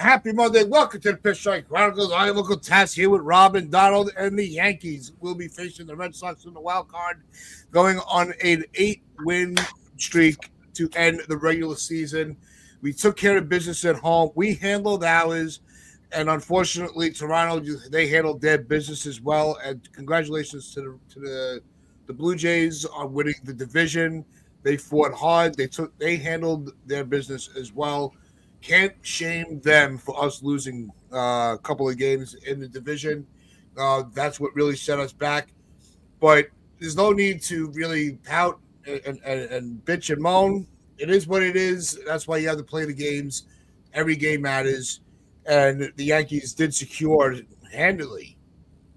happy Monday. Welcome to the Pitch Strike Chronicles. I am Uncle Taz here with Robin, Donald, and the Yankees. Will be facing the Red Sox in the wild card, going on an 8-win streak to end the regular season. We took care of business at home. We handled ours, and unfortunately, Toronto they handled their business as well. And congratulations to the Blue Jays on winning the division. They fought hard. They handled their business as well. Can't shame them for us losing a couple of games in the division. That's what really set us back. But there's no need to really pout and bitch and moan. It is what it is. That's why you have to play the games. Every game matters. And the Yankees did secure handily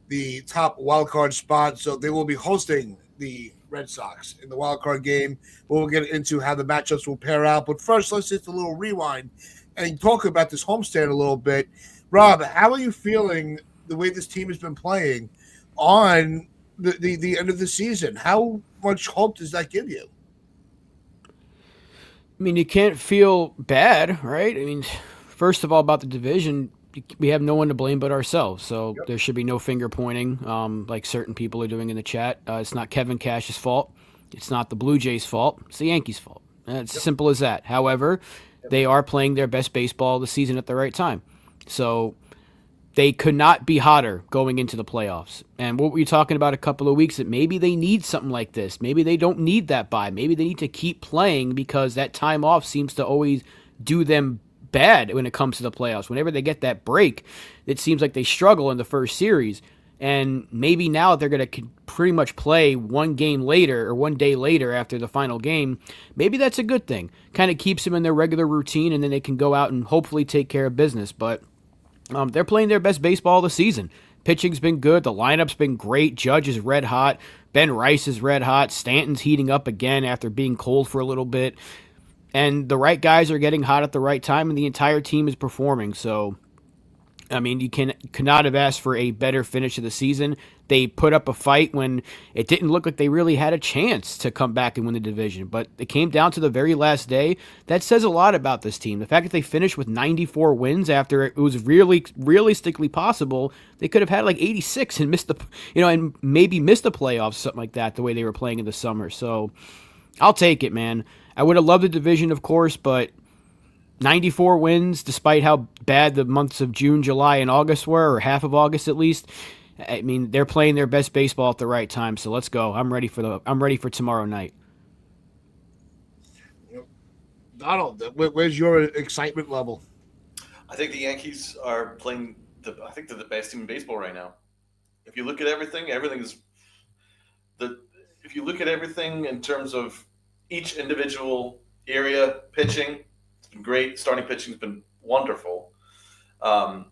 the top wild card spot. So they will be hosting the Red Sox in the wild card game. We'll get into how the matchups will pair out. But first, let's just a little rewind and talk about this homestand a little bit. Rob, how are you feeling the way this team has been playing on the end of the season? How much hope does that give you? I mean, you can't feel bad, right? I mean, first of all, about the division, we have no one to blame but ourselves. So Yep. there should be no finger pointing, like certain people are doing in the chat. It's not Kevin Cash's fault. It's not the Blue Jays' fault. It's the Yankees' fault. It's as Yep. simple as that. However, Yep. they are playing their best baseball of the season at the right time. So they could not be hotter going into the playoffs. And what were you talking about a couple of weeks that maybe they need something like this? Maybe they don't need that bye. Maybe they need to keep playing because that time off seems to always do them bad when it comes to the playoffs. Whenever they get that break, it seems like they struggle in the first series. And maybe now they're going to pretty much play one game later or one day later after the final game. Maybe that's a good thing. Kind of keeps them in their regular routine, and then they can go out and hopefully take care of business. But they're playing their best baseball of the season. Pitching's been good. The lineup's been great. Judge is red hot. Ben Rice is red hot. Stanton's heating up again after being cold for a little bit. And the right guys are getting hot at the right time, and the entire team is performing. So, I mean, you could not have asked for a better finish of the season. They put up a fight when it didn't look like they really had a chance to come back and win the division. But it came down to the very last day. That says a lot about this team. The fact that they finished with 94 wins after it was really realistically possible, they could have had like 86 and and maybe missed the playoffs, something like that, the way they were playing in the summer. So I'll take it, man. I would have loved the division, of course, but 94 wins, despite how bad the months of June, July, and August were, or half of August at least. I mean, they're playing their best baseball at the right time. So let's go. I'm ready for tomorrow night. Donald, where's your excitement level? I think the Yankees are playing. I think they're the best team in baseball right now. If you look at everything, everything is the. If you look at everything in terms of each individual area, pitching, it's been great. Starting pitching's been wonderful. Um,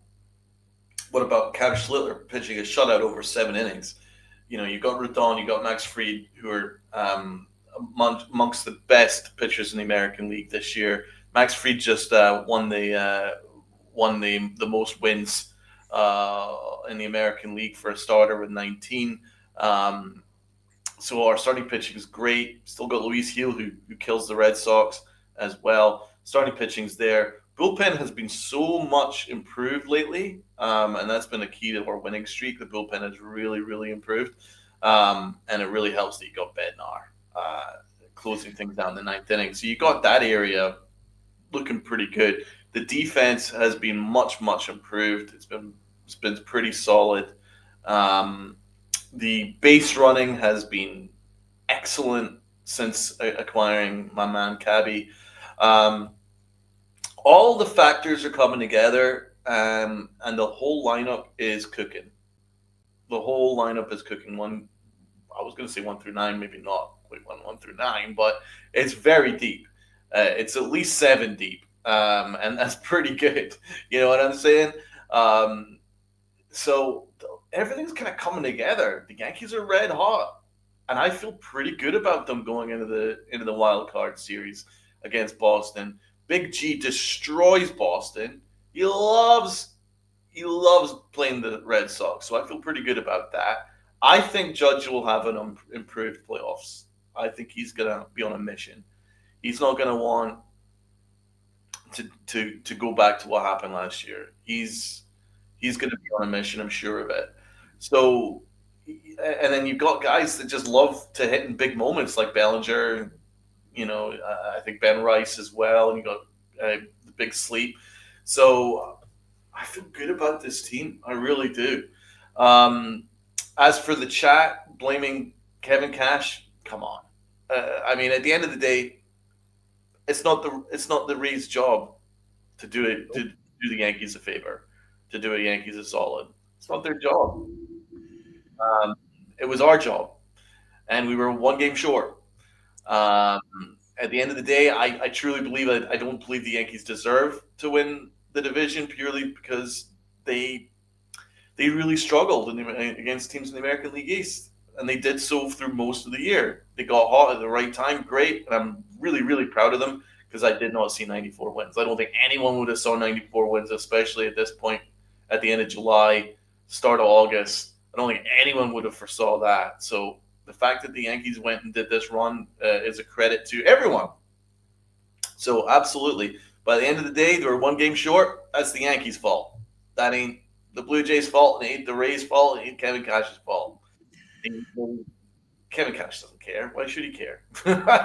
what about Cash Schlittler pitching a shutout over 7 innings? You got Rodon, you got Max Fried, who are amongst the best pitchers in the American League this year. Max Fried just won the most wins in the American League for a starter with 19. So our starting pitching is great. Still got Luis Gil, who kills the Red Sox as well. Starting pitching's there. Bullpen has been so much improved lately, and that's been a key to our winning streak. The bullpen has really, really improved, and it really helps that you got Bednar closing things down in the ninth inning. So you got that area looking pretty good. The defense has been much, much improved. It's been pretty solid. The base running has been excellent since acquiring my man Cabby. All the factors are coming together, and the whole lineup is cooking. The whole lineup is cooking. I was going to say 1 through 9, maybe not quite 1 through 9, but it's very deep. It's at least 7 deep, and that's pretty good. You know what I'm saying? So everything's kind of coming together. The Yankees are red hot, and I feel pretty good about them going into the wild card series against Boston. Big G destroys Boston. He loves playing the Red Sox, so I feel pretty good about that. I think Judge will have an improved playoffs. I think he's gonna be on a mission. He's not gonna want to go back to what happened last year. He's going to be on a mission. I'm sure of it. So, and then you've got guys that just love to hit in big moments like Bellinger. I think Ben Rice as well, and you got the big sleep. So I feel good about this team. I really do. As for the chat blaming Kevin Cash, come on. I mean, at the end of the day, it's not the Rays' job to do it to do the Yankees a favor, to do a Yankees a solid. It's not their job. It was our job, and we were one game short. Um, at the end of the day, I truly believe that I don't believe the Yankees deserve to win the division purely because they really struggled against teams in the American League East, and they did so through most of the year. They got hot at the right time, great, and I'm really, really proud of them because I did not see 94 wins. I don't think anyone would have saw 94 wins, especially at this point at the end of July, start of August. I don't think anyone would have foresaw that. So the fact that the Yankees went and did this run is a credit to everyone. So absolutely. By the end of the day, they were one game short. That's the Yankees' fault. That ain't the Blue Jays' fault. It ain't the Rays' fault. It ain't Kevin Cash's fault. Kevin Cash doesn't care. Why should he care?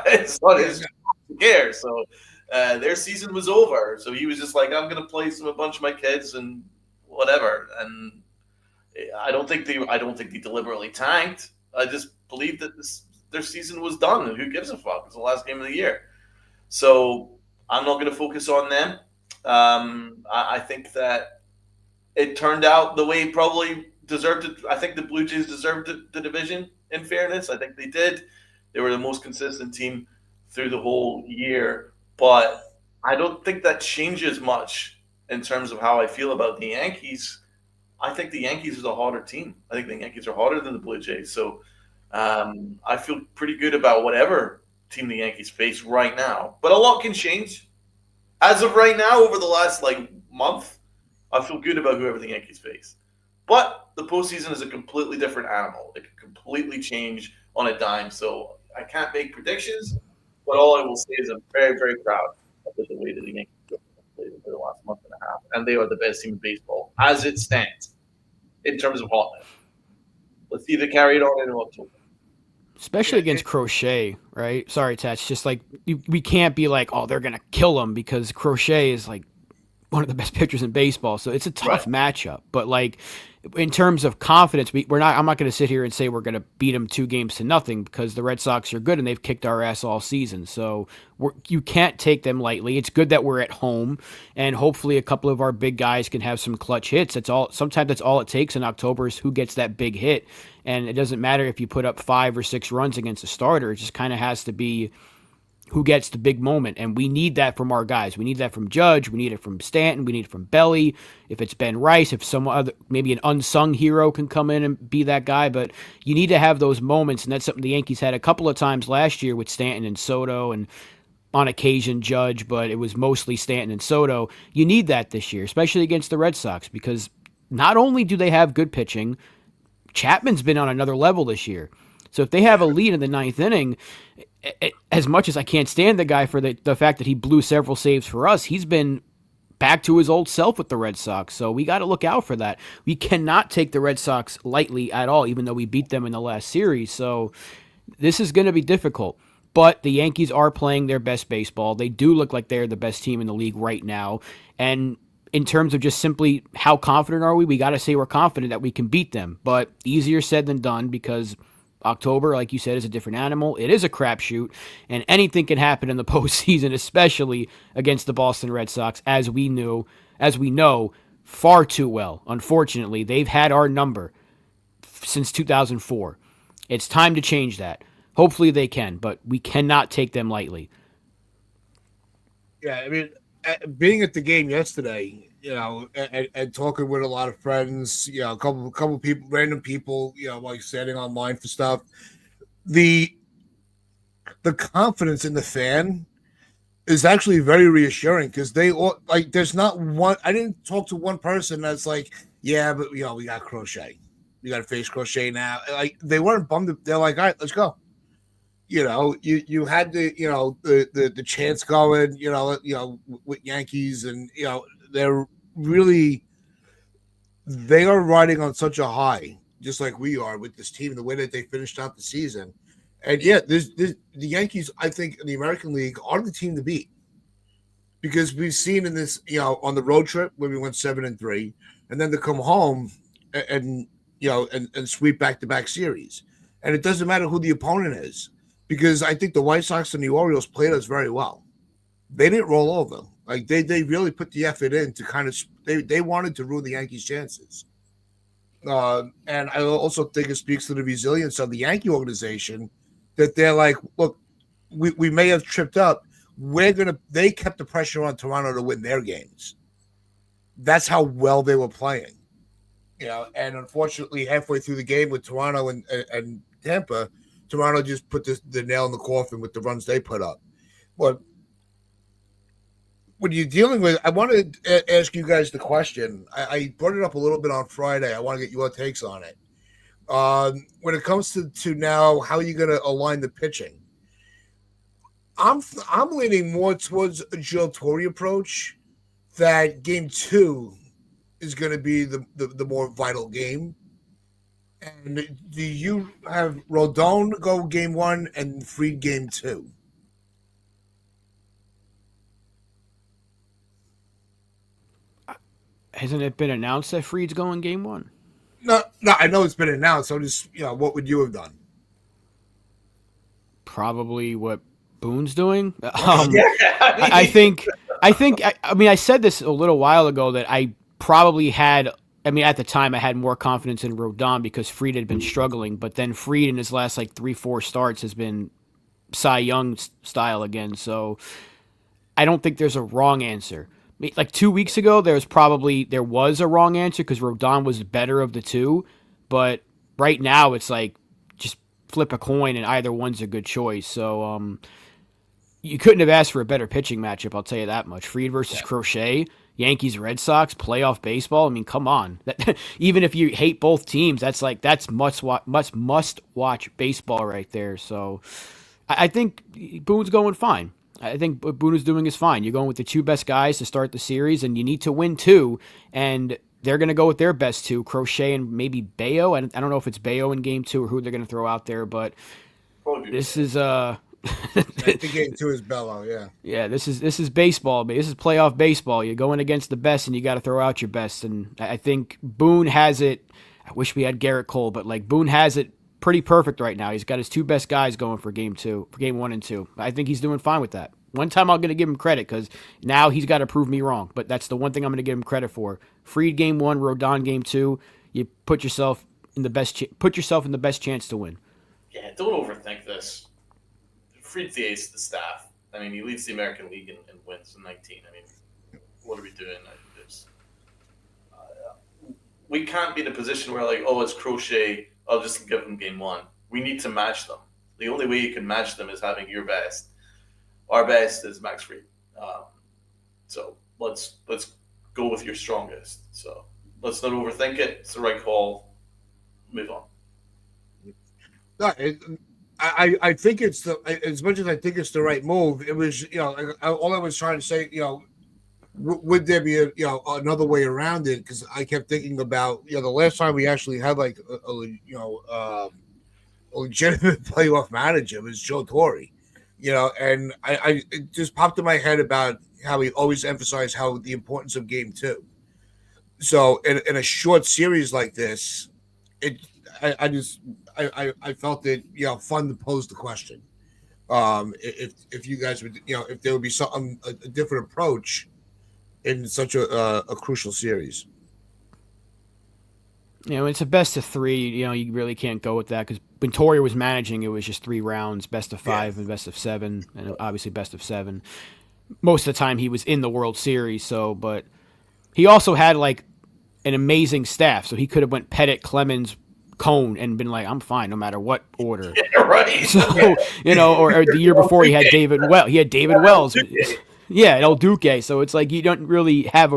It's not his job to care. So their season was over. So he was just like, I'm going to play a bunch of my kids and whatever. And I don't think they deliberately tanked. I just believe that their season was done. And who gives a fuck? It's the last game of the year. So I'm not going to focus on them. I think that it turned out the way it probably deserved it. I think the Blue Jays deserved the division, in fairness. I think they did. They were the most consistent team through the whole year. But I don't think that changes much in terms of how I feel about the Yankees. I think the Yankees is a harder team. I think the Yankees are harder than the Blue Jays. So I feel pretty good about whatever team the Yankees face right now. But a lot can change. As of right now, over the last month, I feel good about whoever the Yankees face. But the postseason is a completely different animal. It can completely change on a dime. So I can't make predictions. But all I will say is I'm very, very proud of the way that the Yankees have played over the last month and a half. And they are the best team in baseball as it stands in terms of hotness. Let's see if they carry it on into October. Especially against Crochet, right? Sorry, Tats. Just we can't be like, oh, they're gonna kill them because Crochet is one of the best pitchers in baseball. So it's a tough matchup. But in terms of confidence, I'm not going to sit here and say we're going to beat them 2-0 because the Red Sox are good and they've kicked our ass all season. So you can't take them lightly. It's good that we're at home, and hopefully a couple of our big guys can have some clutch hits. Sometimes that's all it takes in October is who gets that big hit. And it doesn't matter if you put up 5 or 6 runs against a starter. It just kind of has to be who gets the big moment. And we need that from our guys. We need that from Judge. We need it from Stanton. We need it from Belly. If it's Ben Rice, if some other, maybe an unsung hero can come in and be that guy. But you need to have those moments. And that's something the Yankees had a couple of times last year with Stanton and Soto and on occasion Judge, but it was mostly Stanton and Soto. You need that this year, especially against the Red Sox, because not only do they have good pitching, Chapman's been on another level this year. So if they have a lead in the 9th inning, as much as I can't stand the guy for the fact that he blew several saves for us, he's been back to his old self with the Red Sox. So we got to look out for that. We cannot take the Red Sox lightly at all, even though we beat them in the last series. So this is going to be difficult. But the Yankees are playing their best baseball. They do look like they're the best team in the league right now. And in terms of just simply how confident are we got to say we're confident that we can beat them. But easier said than done because October, like you said, is a different animal. It is a crapshoot, and anything can happen in the postseason, especially against the Boston Red Sox, as we know far too well. Unfortunately, they've had our number since 2004. It's time to change that. Hopefully they can, but we cannot take them lightly. Yeah, I mean, being at the game yesterday, and talking with a lot of friends, a couple people, random people, standing online for stuff. The confidence in the fan is actually very reassuring because they all there's not one. I didn't talk to one person that's like, yeah, but we got Crochet, we got to face Crochet now. They weren't bummed. They're like, all right, let's go. you had the chance going, with Yankees, and they're really they are riding on such a high, just like we are with this team, the way that they finished out the season. And yeah, the Yankees, I think, in the American League are the team to beat, because we've seen in this, on the road trip where we went 7-3, and then to come home and sweep back-to-back series. And it doesn't matter who the opponent is, because I think the White Sox and the Orioles played us very well. They didn't roll over. Like they really put the effort in to kind of they wanted to ruin the Yankees' chances. And I also think it speaks to the resilience of the Yankee organization, that they're like, look, we may have tripped up. They kept the pressure on Toronto to win their games. That's how well they were playing. And unfortunately, halfway through the game with Toronto and Tampa, Toronto just put the nail in the coffin with the runs they put up. But when you're dealing with, I want to ask you guys the question. I brought it up a little bit on Friday. I want to get your takes on it. When it comes to now, how are you going to align the pitching? I'm leaning more towards a Joe Torre approach, that game 2 is going to be the more vital game. And do you have Rodon go game 1 and Fried game 2? Hasn't it been announced that Fried's going game 1? No, I know it's been announced. So just, what would you have done? Probably what Boone's doing. I think. I mean, I said this a little while ago that I probably had. I mean, at the time, I had more confidence in Rodon because Fried had been struggling, but then Fried in his last 3-4 starts has been Cy Young style again. So I don't think there's a wrong answer. Like 2 weeks ago, there was a wrong answer because Rodon was better of the two, but right now it's like just flip a coin and either one's a good choice. So you couldn't have asked for a better pitching matchup, I'll tell you that much. Fried versus Crochet, Yankees, Red Sox, playoff baseball. I mean, come on. Even if you hate both teams, that's must watch baseball right there. So I think Boone's going fine. I think what Boone is doing is fine. You're going with the 2 best guys to start the series, and you need to win 2, and they're going to go with their best 2, Crochet and maybe Bayo. I don't know if it's Bayo in game 2 or who they're going to throw out there, but this is I think game 2 is Bello, yeah. Yeah, this is baseball. This is playoff baseball. You're going against the best, and you got to throw out your best. And I think Boone has it. I wish we had Garrett Cole, but Boone has it pretty perfect right now. He's got his 2 best guys going for game 1 and 2. I think he's doing fine with that. One time I'm going to give him credit because now he's got to prove me wrong. But that's the one thing I'm going to give him credit for. Fried game 1, Rodon game 2. You put yourself in the best chance to win. Yeah, don't overthink this. Fried's the ace of the staff. I mean, he leads the American League and wins in 19. I mean, what are we doing? We can't be in a position where it's Crochet, I'll just give them game 1. We need to match them. The only way you can match them is having your best. Our best is Max Fried. So let's go with your strongest. So let's not overthink it. It's the right call. Move on. No, I think it's as much as I think it's the right move. It was all I was trying to say. Would there be another way around it? Because I kept thinking about the last time we actually had a legitimate playoff manager was Joe Torre. And it just popped in my head about how he always emphasized the importance of game 2. So in a short series like this, I felt it fun to pose the question. If you guys would if there would be a different approach in such a crucial series. It's a best of 3. You really can't go with that because when Torre was managing, it was just 3 rounds, best of 5 and best of 7, and obviously best of 7. Most of the time, he was in the World Series. But he also had an amazing staff, so he could have went Pettit, Clemens, Cone, and been like, I'm fine no matter what order. Yeah, right. So or the year before he had David Wells. He had David Wells. Yeah, El Duque. So it's you don't really have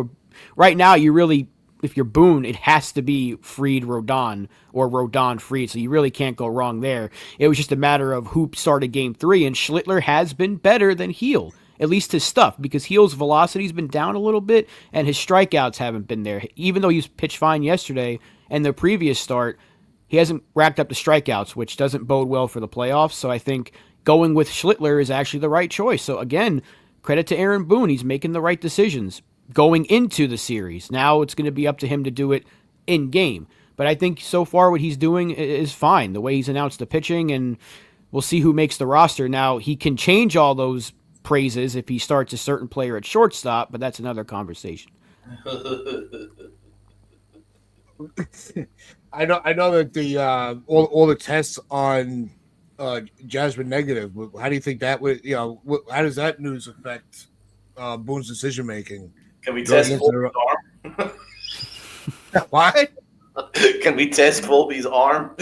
right now. You really if you're Boone, it has to be Fried Rodon or Rodon Fried, so you really can't go wrong there. It was just a matter of who started game 3, and Schlittler has been better than Heel, at least his stuff, because Heel's velocity's been down a little bit, and his strikeouts haven't been there. Even though he pitched fine yesterday and the previous start, he hasn't racked up the strikeouts, which doesn't bode well for the playoffs, so I think going with Schlittler is actually the right choice. So again, credit to Aaron Boone. He's making the right decisions going into the series. Now it's going to be up to him to do it in game. But I think so far what he's doing is fine. The way he's announced the pitching, and we'll see who makes the roster. Now, he can change all those praises if he starts a certain player at shortstop, but that's another conversation. I know that the all the tests on Jasmine negative. How do you think that would how does that news affect Boone's decision making? Can we test Volpe's arm? What? Can we test Volpe's arm?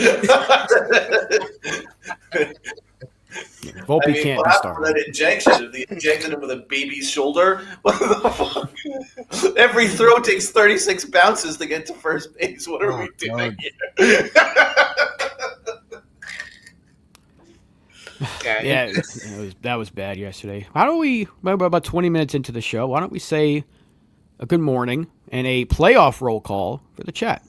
Volpe can't be started. That injection, if they injected him with a baby's shoulder, what the fuck? Every throw takes 36 bounces to get to first base. What are we doing here? Yeah, that was bad yesterday. Why don't we, about 20 minutes into the show, why don't we say a good morning and a playoff roll call for the chat?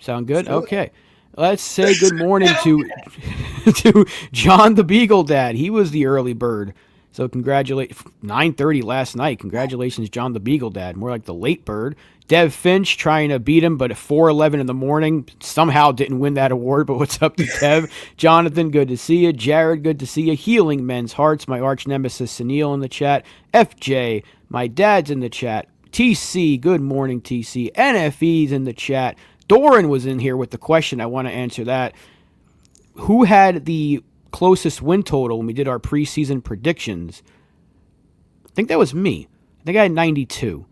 Sound good? Okay. Let's say good morning to John the Beagle Dad. He was the early bird. So 9:30 last night. Congratulations, John the Beagle Dad. More like the late bird. Dev Finch trying to beat him, but at 4:11 in the morning, somehow didn't win that award. But what's up to Dev? Jonathan, good to see you. Jared, good to see you. Healing Men's Hearts, my arch nemesis Sunil in the chat. FJ, my dad's in the chat. TC, good morning, TC. NFE's in the chat. Doran was in here with the question. I want to answer that. Who had the closest win total when we did our preseason predictions? I think that was me. I think I had 92.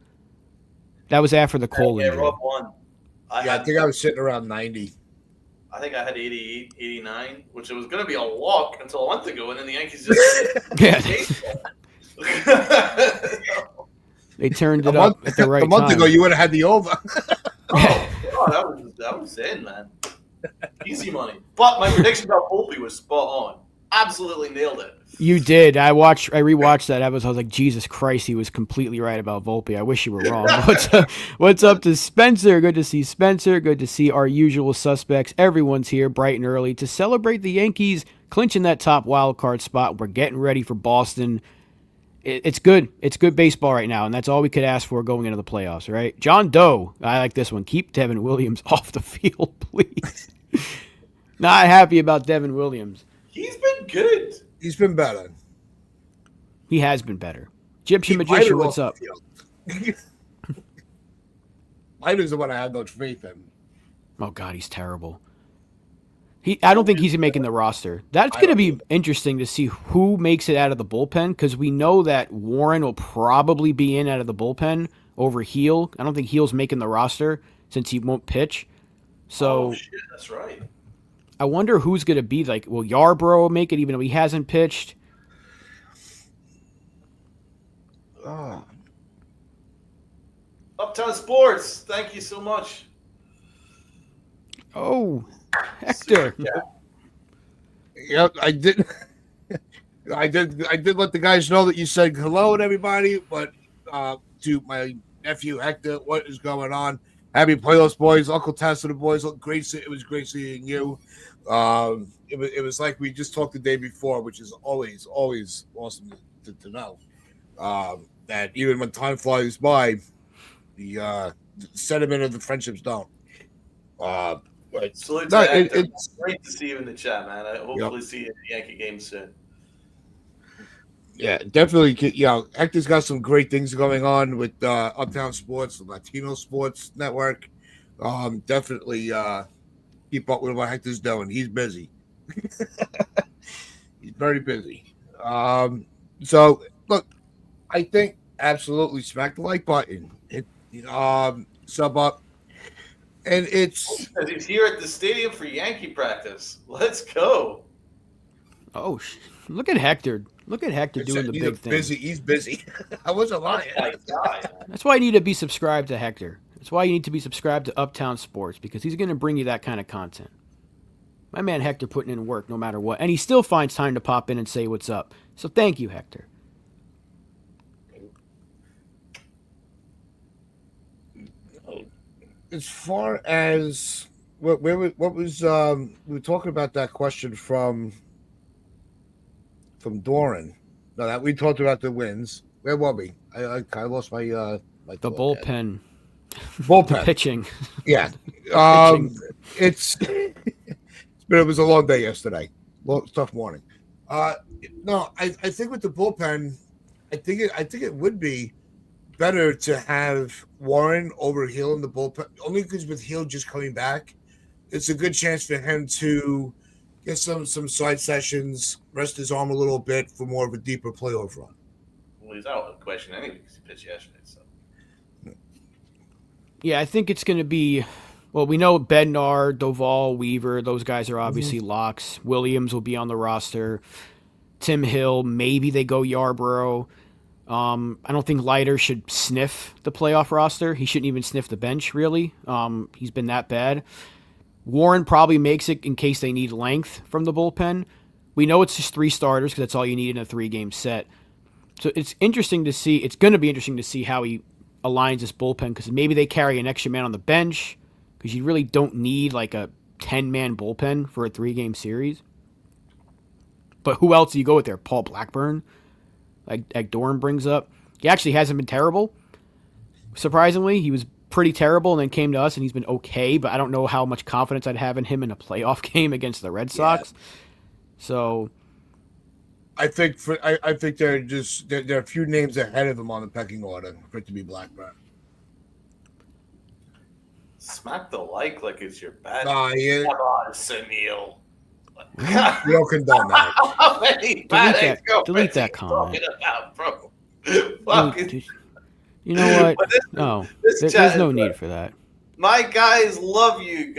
That was after the Cole injury. Rob won. I think I was sitting around 90. I think I had 88, 89, which it was going to be a walk until a month ago, and then the Yankees just They turned it up at the right time. A month ago, you would have had the over. That was in, man. Easy money. But my prediction about Volpe was spot on. Absolutely nailed it. You did. I rewatched that episode. I was like, Jesus Christ, he was completely right about Volpe. I wish you were wrong. What's up to Spencer? Good to see Spencer. Good to see our usual suspects. Everyone's here bright and early to celebrate the Yankees clinching that top wild card spot. We're getting ready for Boston. It's good. It's good baseball right now, and that's all we could ask for going into the playoffs, right? John Doe, I like this one. Keep Devin Williams off the field, please. Not happy about Devin Williams. He's been good. He's been better. He has been better. Egyptian Magician, what's up? Leiter's the one I have no faith in. Oh, God, he's terrible. I don't think he's making the roster. That's going to be interesting to see who makes it out of the bullpen, because we know that Warren will probably be in out of the bullpen over Heel. I don't think Heel's making the roster since he won't pitch. So shit, that's right. I wonder who's going to be like. Will Yarbrough make it even though he hasn't pitched? Uptown Sports, thank you so much. Oh, Hector. Yep, I did. I did let the guys know that you said hello to everybody, but to my nephew Hector, what is going on? Happy playoffs, boys. Uncle Tess and the boys. Great. It was great seeing you. It was like we just talked the day before, which is always awesome to know. That even when time flies by, the sentiment of the friendships don't. Salute to Hector. It's great to see you in the chat, man. I hopefully see you at the Yankee game soon. Yeah, definitely. Hector's got some great things going on with Uptown Sports, the Latino Sports Network. Definitely keep up with what Hector's doing. He's busy. He's very busy. So, look, I think absolutely smack the like button. Sub up. And it's... He's here at the stadium for Yankee practice. Let's go. Oh, look at Hector. Look at Hector doing the big thing. Busy. He's busy. I wasn't lying. That's why you need to be subscribed to Hector. That's why you need to be subscribed to Uptown Sports, because he's going to bring you that kind of content. My man Hector putting in work no matter what, and he still finds time to pop in and say what's up. So thank you, Hector. As far as what was we were talking about that question from Doran. No, that we talked about the wins. Where were we? I kind of lost my The bullpen. Bullpen. Pitching. Yeah. It was a long day yesterday. Tough morning. No, I think with the bullpen, I think it would be better to have Warren over Hill in the bullpen, only because with Hill just coming back, it's a good chance for him to get some side sessions, rest his arm a little bit for more of a deeper playoff run. Well, he's out of the question anyway because he pitched yesterday. So. Yeah, I think it's going to be. Well, we know Bednar, Doval, Weaver; those guys are obviously locks. Williams will be on the roster. Tim Hill, maybe they go Yarbrough. I don't think Leiter should sniff the playoff roster. He shouldn't even sniff the bench, really. He's been that bad. Warren probably makes it in case they need length from the bullpen. We know it's just 3 starters because that's all you need in a 3-game set. So it's interesting to see. It's going to be interesting to see how he aligns this bullpen, because maybe they carry an extra man on the bench, because you really don't need like a 10-man bullpen for a 3-game series. But who else do you go with there? Paul Blackburn? Like Doran brings up. He actually hasn't been terrible. Surprisingly, he was pretty terrible and then came to us and he's been okay, but I don't know how much confidence I'd have in him in a playoff game against the Red Sox. So I think there are a few names ahead of him on the pecking order for it to be Blackburn. Smack the like it's your bad. Yeah. Come on, Sunil. We don't condone that. How many bad delete that comment. About, bro? You know what? No, there's no need for that. My guys love you.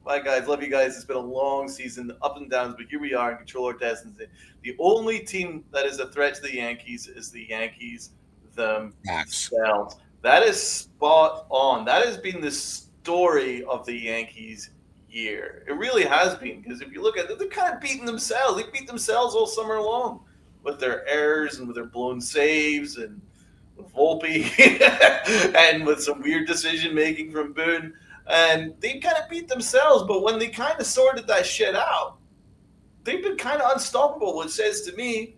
My guys love you guys. It's been a long season, up and downs, but here we are in Control Our Destiny. The only team that is a threat to the Yankees is the Yankees themselves. That is spot on. That has been the story of the Yankees year. It really has been, because if you look at it, they're kind of beating themselves. They beat themselves all summer long with their errors and with their blown saves and with Volpe and with some weird decision making from Boone. And they kind of beat themselves, but when they kind of sorted that shit out, they've been kind of unstoppable, which says to me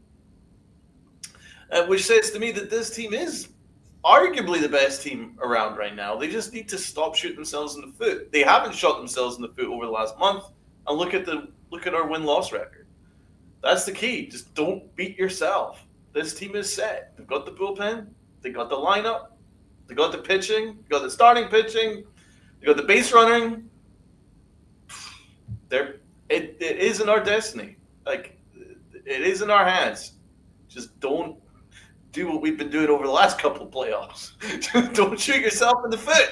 that this team is arguably the best team around right now. They just need to stop shooting themselves in the foot. They haven't shot themselves in the foot over the last month. And look at our win-loss record. That's the key. Just don't beat yourself. This team is set. They've got the bullpen. They got the lineup. They got the pitching. They got the starting pitching. They got the base running. It is in our destiny. Like, it is in our hands. Just don't do what we've been doing over the last couple of playoffs. Don't shoot yourself in the foot.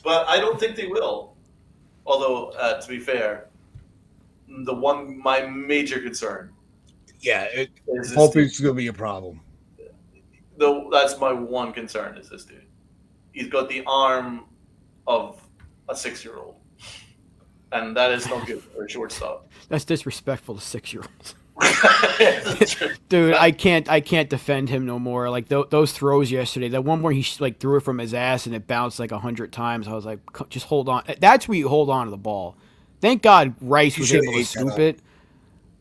But I don't think they will. Although, to be fair, my major concern. Yeah, hopefully it's going to be a problem. Though that's my one concern is this dude. He's got the arm of a 6-year-old. And that is not good for a shortstop. That's disrespectful to 6-year-olds. Dude, I can't defend him no more. Like those throws yesterday, that one where he threw it from his ass and it bounced 100 times. I was like, just hold on. That's where you hold on to the ball. Thank God Rice was able to scoop it.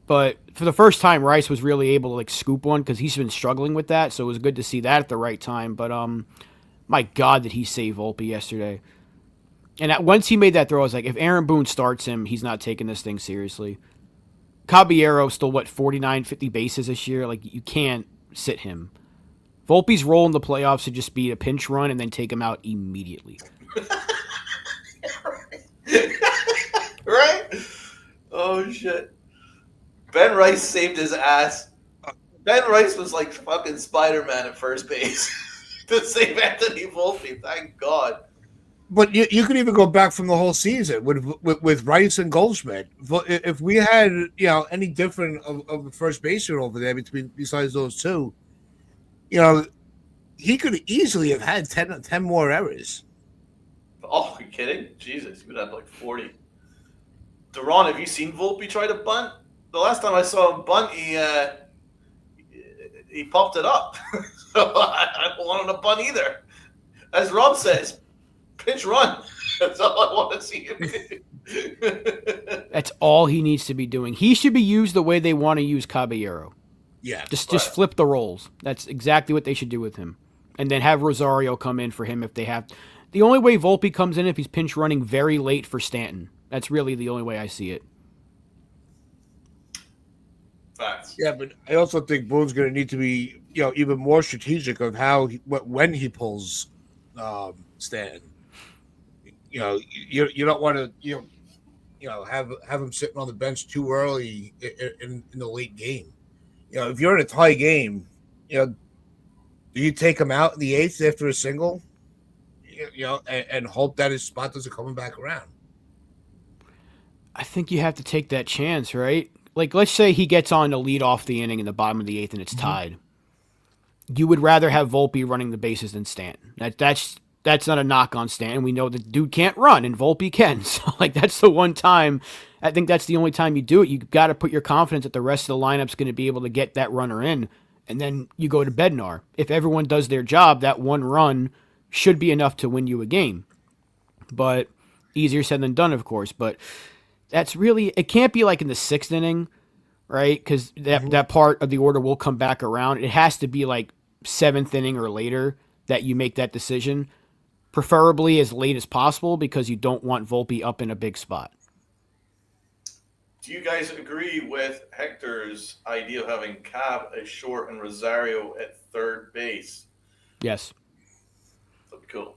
But for the first time, Rice was really able to scoop one, because he's been struggling with that. So it was good to see that at the right time. But my God, did he save Volpe yesterday? And once he made that throw, I was like, if Aaron Boone starts him, he's not taking this thing seriously. Caballero stole 49, 50 bases this year. You can't sit him. Volpe's role in the playoffs should just be a pinch run and then take him out immediately. Right? Oh shit. Ben Rice saved his ass. Ben Rice was like fucking Spider-Man at first base to save Anthony Volpe. Thank God. But you could even go back from the whole season with Rice and Goldschmidt. If we had any different of the first baseman over there besides those two, he could easily have had 10 more errors. Oh, are you kidding? Jesus, he would have like 40. Duran, have you seen Volpe try to bunt? The last time I saw him bunt, he popped it up. So I don't want him to bunt either. As Rob says, pinch run. That's all I want to see him do. That's all he needs to be doing. He should be used the way they want to use Caballero. Yeah. Just flip the roles. That's exactly what they should do with him. And then have Rosario come in for him if they have. The only way Volpe comes in if he's pinch running very late for Stanton. That's really the only way I see it. Facts. Yeah, but I also think Boone's going to need to be, even more strategic of when he pulls Stanton. You don't want to have him sitting on the bench too early in the late game. If you're in a tie game, do you take him out in the 8th after a single? And hope that his spot doesn't come back around. I think you have to take that chance, right? Like, let's say he gets on to lead off the inning in the bottom of the 8th and it's tied. You would rather have Volpe running the bases than Stanton. That's not a knock on Stanton. We know the dude can't run and Volpe can. So, that's the one time. I think that's the only time you do it. You've got to put your confidence that the rest of the lineup's going to be able to get that runner in, and then you go to Bednar. If everyone does their job, that one run should be enough to win you a game. But easier said than done, of course. But that's really, it can't be like in the 6th inning, right? Because that part of the order will come back around. It has to be like 7th inning or later that you make that decision, preferably as late as possible because you don't want Volpe up in a big spot. Do you guys agree with Hector's idea of having Cab as short and Rosario at third base? Yes. That'd be cool.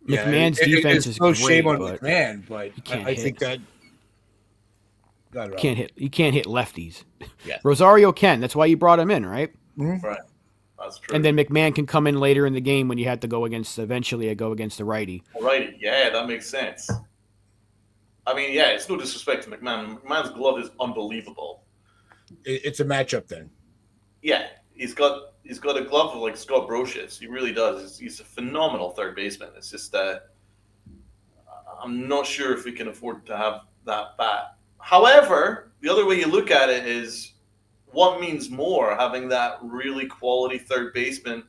McMahon's defense is no great, shame on but McMahon, but I think that you can't hit lefties. Yeah. Rosario can. That's why you brought him in, right? Mm-hmm. Right. That's true. And then McMahon can come in later in the game when you have to go against the righty. Righty. Yeah, that makes sense. I mean, yeah, it's no disrespect to McMahon. McMahon's glove is unbelievable. It's a matchup then. Yeah, he's got a glove like Scott Brocious. He really does. He's a phenomenal third baseman. It's just I'm not sure if we can afford to have that bat. However, the other way you look at it is what means more, having that really quality third baseman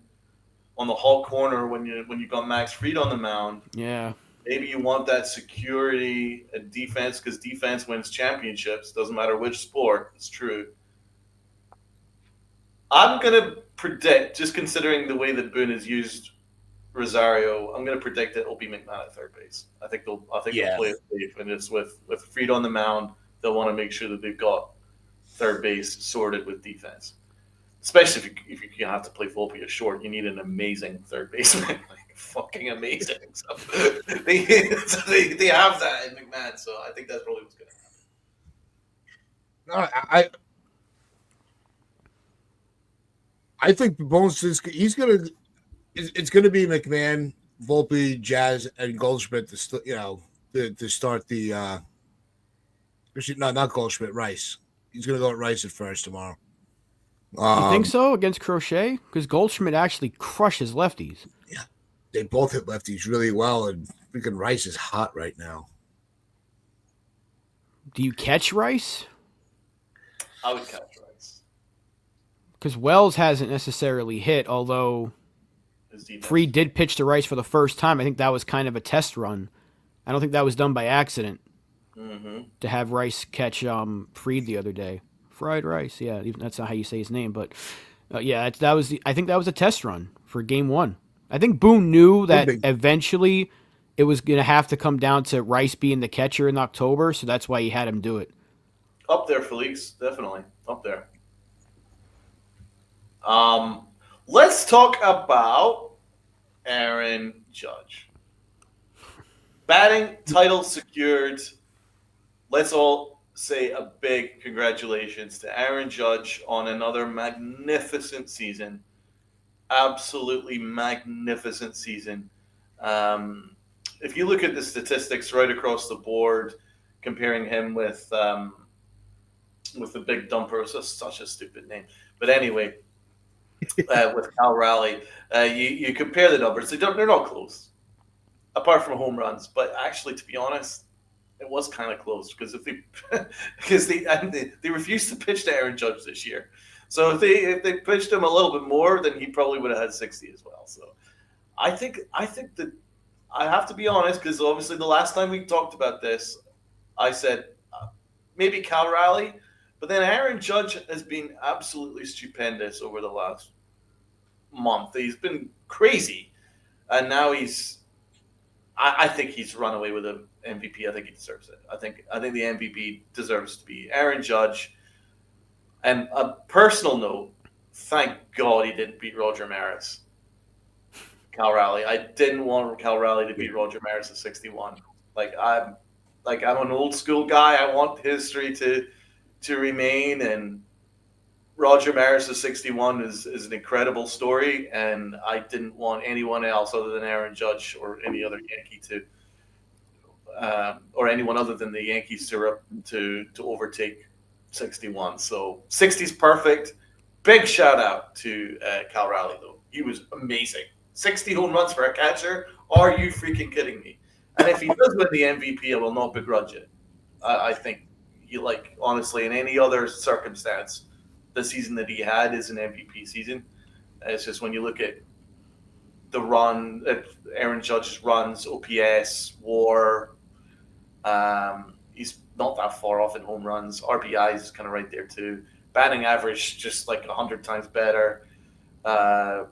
on the hot corner when you got Max Fried on the mound. Yeah. Maybe you want that security and defense because defense wins championships. Doesn't matter which sport. It's true. I'm going to predict, just considering the way that Boone has used Rosario, I'm going to predict that it'll be McMahon at third base. I think they'll play it safe, and it's with Fried on the mound. They'll want to make sure that they've got third base sorted with defense. Especially if you have to play Volpe as short, you need an amazing third baseman, fucking amazing. So they have that in McMahon, so I think that's probably what's going to happen. No, I think Bones is it's going to be McMahon, Volpe, Jazz, and Goldschmidt to start the not Goldschmidt, Rice. He's going to go with Rice at first tomorrow. You think so against Crochet? Because Goldschmidt actually crushes lefties. Yeah, they both hit lefties really well, and freaking Rice is hot right now. Do you catch Rice? I would catch Rice. Because Wells hasn't necessarily hit, although Fried did pitch to Rice for the first time. I think that was kind of a test run. I don't think that was done by accident to have Rice catch Fried the other day. Fried Rice, yeah, even that's not how you say his name, but I think that was a test run for Game 1. I think Boone knew that eventually it was going to have to come down to Rice being the catcher in October, so that's why he had him do it. Up there, Felix, definitely up there. Let's talk about Aaron Judge. Batting title secured. Let's all say a big congratulations to Aaron Judge on another magnificent season. Absolutely magnificent season. if you look at the statistics right across the board, comparing him with the big dumper, it's just such a stupid name. But anyway, with Cal Raleigh, you compare the numbers; they're not close, apart from home runs. But actually, to be honest, it was kind of close because they refused to pitch to Aaron Judge this year. So if they pitched him a little bit more, then he probably would have had 60 as well. So I think that I have to be honest, because obviously the last time we talked about this, I said maybe Cal Raleigh, but then Aaron Judge has been absolutely stupendous over the last month. He's been crazy, and now I think he's run away with an MVP. I think he deserves it. I think the MVP deserves to be Aaron Judge. And a personal note, thank God he didn't beat Roger Maris. Cal Raleigh. I didn't want Cal Raleigh to beat Roger Maris at 61. I'm an old school guy. I want history to remain, and Roger Maris at 61 is an incredible story, and I didn't want anyone else other than Aaron Judge or any other Yankee or anyone other than the Yankees to overtake 61. So 60 is perfect. Big shout out to Cal Raleigh, though. He was amazing. 60 home runs for a catcher? Are you freaking kidding me? And if he does win the MVP, I will not begrudge it. I think honestly, in any other circumstance, the season that he had is an MVP season. It's just when you look at the run, Aaron Judge's runs, OPS, WAR, he's not that far off in home runs. RBIs is kind of right there too. Batting average just like 100 times better. I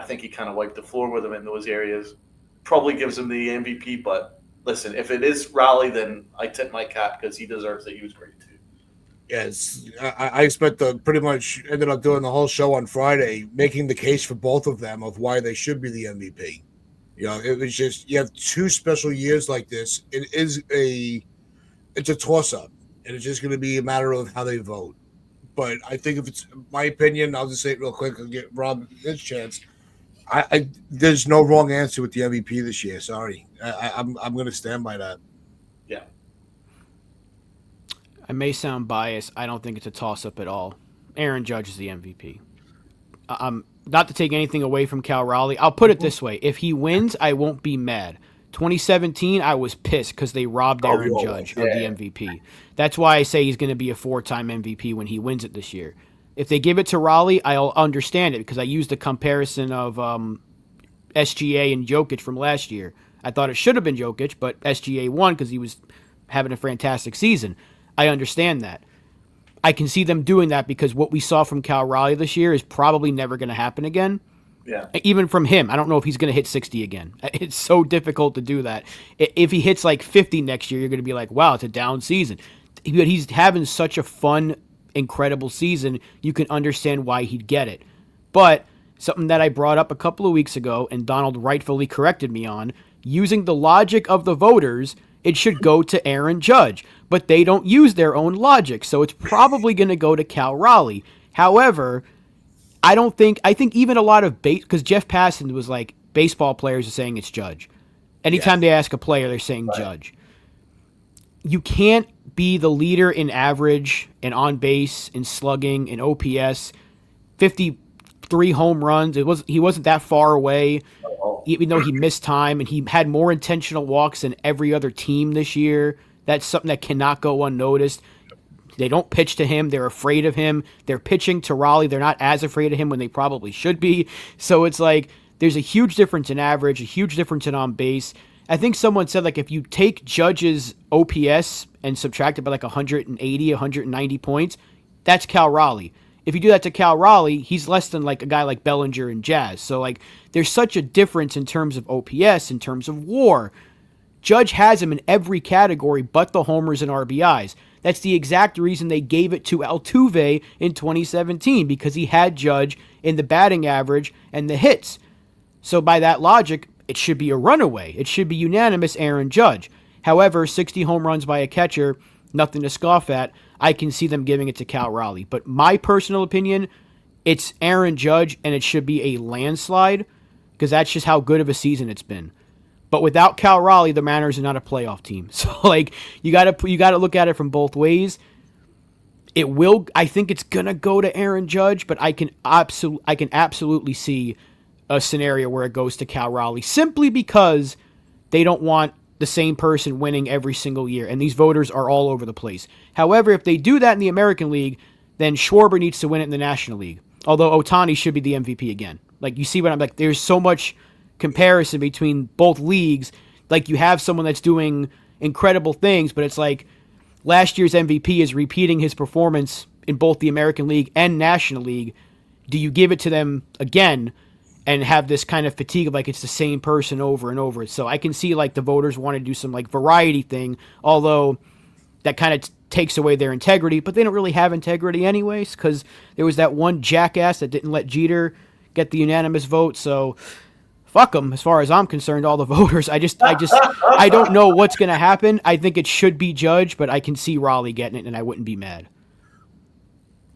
think he kind of wiped the floor with him in those areas. Probably gives him the MVP, but listen, if it is Raleigh, then I tip my cap because he deserves it. He was great too. Yes, I spent pretty much ended up doing the whole show on Friday, making the case for both of them of why they should be the MVP. It was just, you have two special years like this. It's a toss up, and it's just going to be a matter of how they vote. But I think if it's my opinion, I'll just say it real quick and get Rob his chance. There's no wrong answer with the MVP this year. Sorry, I'm going to stand by that. Yeah. I may sound biased. I don't think it's a toss-up at all. Aaron Judge is the MVP. Not to take anything away from Cal Raleigh. I'll put it this way. If he wins, I won't be mad. 2017, I was pissed because they robbed Aaron Judge of the MVP. That's why I say he's going to be a 4-time MVP when he wins it this year. If they give it to Raleigh, I'll understand it because I used the comparison of SGA and Jokic from last year. I thought it should have been Jokic, but SGA won because he was having a fantastic season. I understand that. I can see them doing that because what we saw from Cal Raleigh this year is probably never going to happen again. Yeah. Even from him, I don't know if he's going to hit 60 again. It's so difficult to do that. If he hits like 50 next year, you're going to be like, wow, it's a down season. But he's having such a fun, incredible season, you can understand why he'd get it. But something that I brought up a couple of weeks ago, and Donald rightfully corrected me on, using the logic of the voters, it should go to Aaron Judge. But they don't use their own logic, so it's probably going to go to Cal Raleigh. However, I think even a lot of because Jeff Passan was like, baseball players are saying it's Judge. Anytime they ask a player, they're saying Judge. You can't be the leader in average and on base and slugging and OPS, 53 home runs. He wasn't that far away, even though he missed time, and he had more intentional walks than every other team this year. That's something that cannot go unnoticed. They don't pitch to him. They're afraid of him. They're pitching to Raleigh. They're not as afraid of him when they probably should be. So it's like there's a huge difference in average, a huge difference in on base. I think someone said, like, if you take Judge's OPS and subtract it by like 180, 190 points, that's Cal Raleigh. If you do that to Cal Raleigh, he's less than like a guy like Bellinger and Jazz. So like there's such a difference in terms of OPS, in terms of WAR. Judge has him in every category but the homers and RBIs. That's the exact reason they gave it to Altuve in 2017, because he had Judge in the batting average and the hits. So by that logic, it should be a runaway. It should be unanimous Aaron Judge. However, 60 home runs by a catcher, nothing to scoff at. I can see them giving it to Cal Raleigh. But my personal opinion, it's Aaron Judge, and it should be a landslide. because that's just how good of a season it's been. But without Cal Raleigh, the Mariners are not a playoff team. So like you got to look at it from both ways. It will. I think it's gonna go to Aaron Judge, but I can absolutely see a scenario where it goes to Cal Raleigh simply because they don't want the same person winning every single year, and these voters are all over the place. However, if they do that in the American League, then Schwarber needs to win it in the National League. Although Ohtani should be the MVP again. Like, you see what I'm like? There's so much comparison between both leagues. Like, you have someone that's doing incredible things, but it's like last year's MVP is repeating his performance in both the American League and National League. Do you give it to them again and have this kind of fatigue of like it's the same person over and over? So I can see like the voters want to do some like variety thing, although that kind of takes away their integrity, but they don't really have integrity anyways, because there was that one jackass that didn't let Jeter get the unanimous vote. So fuck them as far as I'm concerned, all the voters. I don't know what's going to happen. I think it should be Judge, but I can see Raleigh getting it and I wouldn't be mad.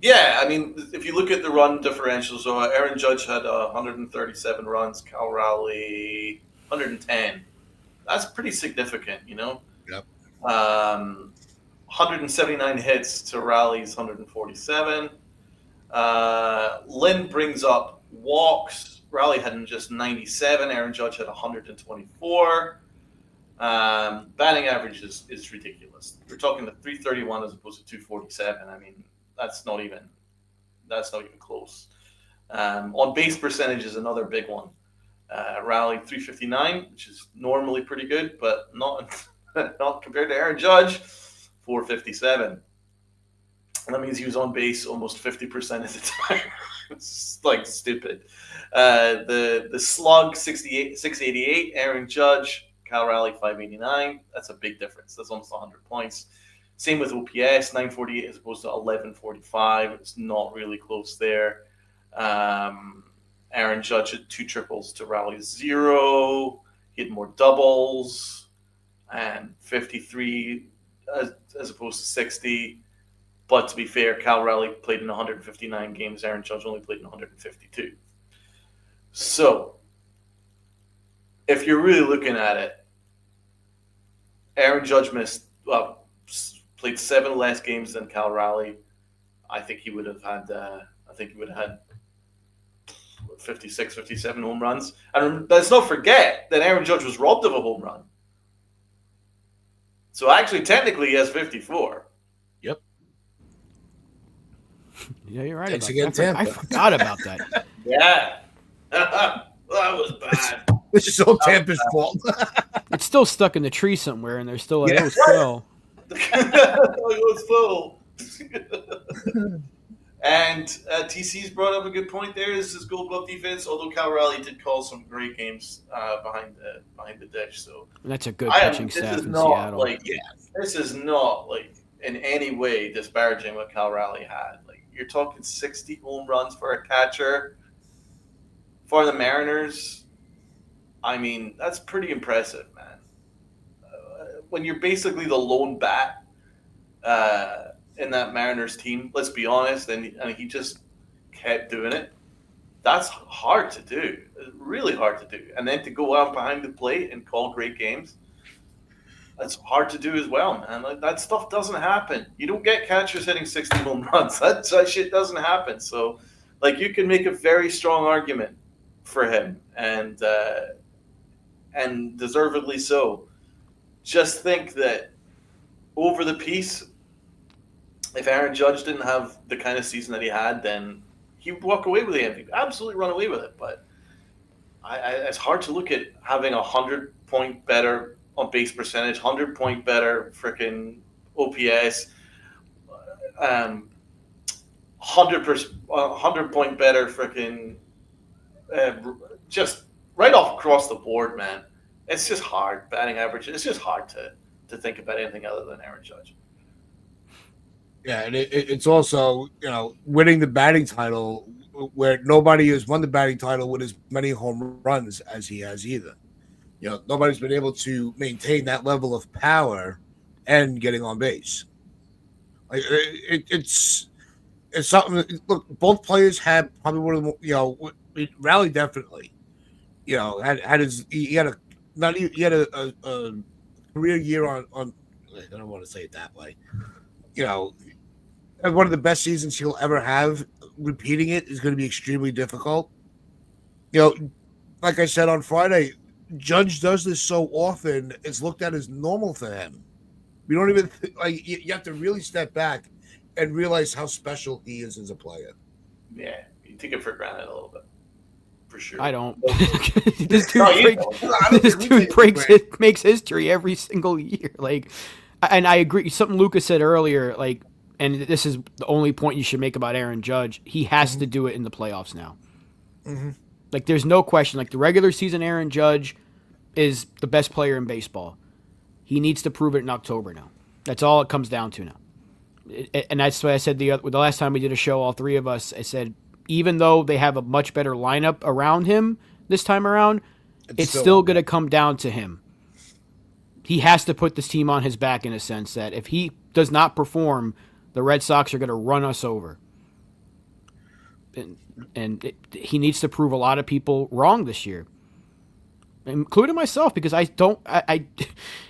Yeah, I mean, if you look at the run differential, so Aaron Judge had 137 runs, Cal Raleigh 110. That's pretty significant, you know? Yep. 179 hits to Raleigh's 147. Lynn brings up walks. Raleigh had just 97. Aaron Judge had 124. Batting average is ridiculous. We're talking to 331 as opposed to 247. I mean, that's not even close. On base percentage is another big one. Raleigh 359, which is normally pretty good, but not compared to Aaron Judge, 457. That means he was on base almost 50% of the time. It's like stupid. The slug 688, Aaron Judge, Cal Raleigh 589. That's a big difference. That's almost 100 points. Same with OPS, 948 as opposed to 1145. It's not really close there. Aaron Judge had 2 triples to Raleigh's 0. He had more doubles and 53 as opposed to 60. But to be fair, Cal Raleigh played in 159 games. Aaron Judge only played in 152. So if you're really looking at it, Aaron Judge played 7 less games than Cal Raleigh. I think he would have had 56, 57 home runs. And let's not forget that Aaron Judge was robbed of a home run. So actually, technically, he has 54. Yep. Yeah, you're right. Thanks about again, that. I forgot about that. Yeah. Well, that was bad. This is all Tampa's fault. It's still stuck in the tree somewhere, and they're still like, Yeah. oh, still. It was full. And TC's brought up a good point there. Is his Gold Glove defense, although Cal Raleigh did call some great games behind the dish. So And that's a good pitching staff in Seattle. This is not like in any way disparaging what Cal Raleigh had. Like, you're talking 60 home runs for a catcher for the Mariners. I mean, that's pretty impressive, man. When you're basically the lone bat in that Mariners team, let's be honest, and he just kept doing it. That's hard to do, really hard to do. And then to go out behind the plate and call great games, that's hard to do as well, man. Like, that stuff doesn't happen. You don't get catchers hitting 60 home runs. That shit doesn't happen. So, like, you can make a very strong argument for him, and deservedly so. Just think that over the piece, if Aaron Judge didn't have the kind of season that he had, then he would walk away with the MVP. Absolutely run away with it. But it's hard to look at having 100-point better on base percentage, 100-point better freaking OPS, 100-point better freaking just right off across the board, man. It's just hard. Batting average, it's just hard to think about anything other than Aaron Judge. Yeah, and it's also, winning the batting title where nobody has won the batting title with as many home runs as he has either. Nobody's been able to maintain that level of power and getting on base. Like, it's something. Look, both players had probably one of the Raleigh definitely. he had a not even, he had a career year on. I don't want to say it that way. One of the best seasons he'll ever have. Repeating it is going to be extremely difficult. Like I said on Friday, Judge does this so often; it's looked at as normal for him. We don't even you have to really step back and realize how special he is as a player. Yeah, you take it for granted a little bit, for sure. I don't. This dude makes history every single year. And I agree. Something Lucas said earlier, and this is the only point you should make about Aaron Judge. He has to do it in the playoffs now. Mm-hmm. There's no question. The regular season, Aaron Judge is the best player in baseball. He needs to prove it in October now. That's all it comes down to now. And that's why I said the last time we did a show, all three of us, I said, even though they have a much better lineup around him this time around, it's still going to come down to him. He has to put this team on his back in a sense that if he does not perform, the Red Sox are going to run us over. And he needs to prove a lot of people wrong this year, including myself, because I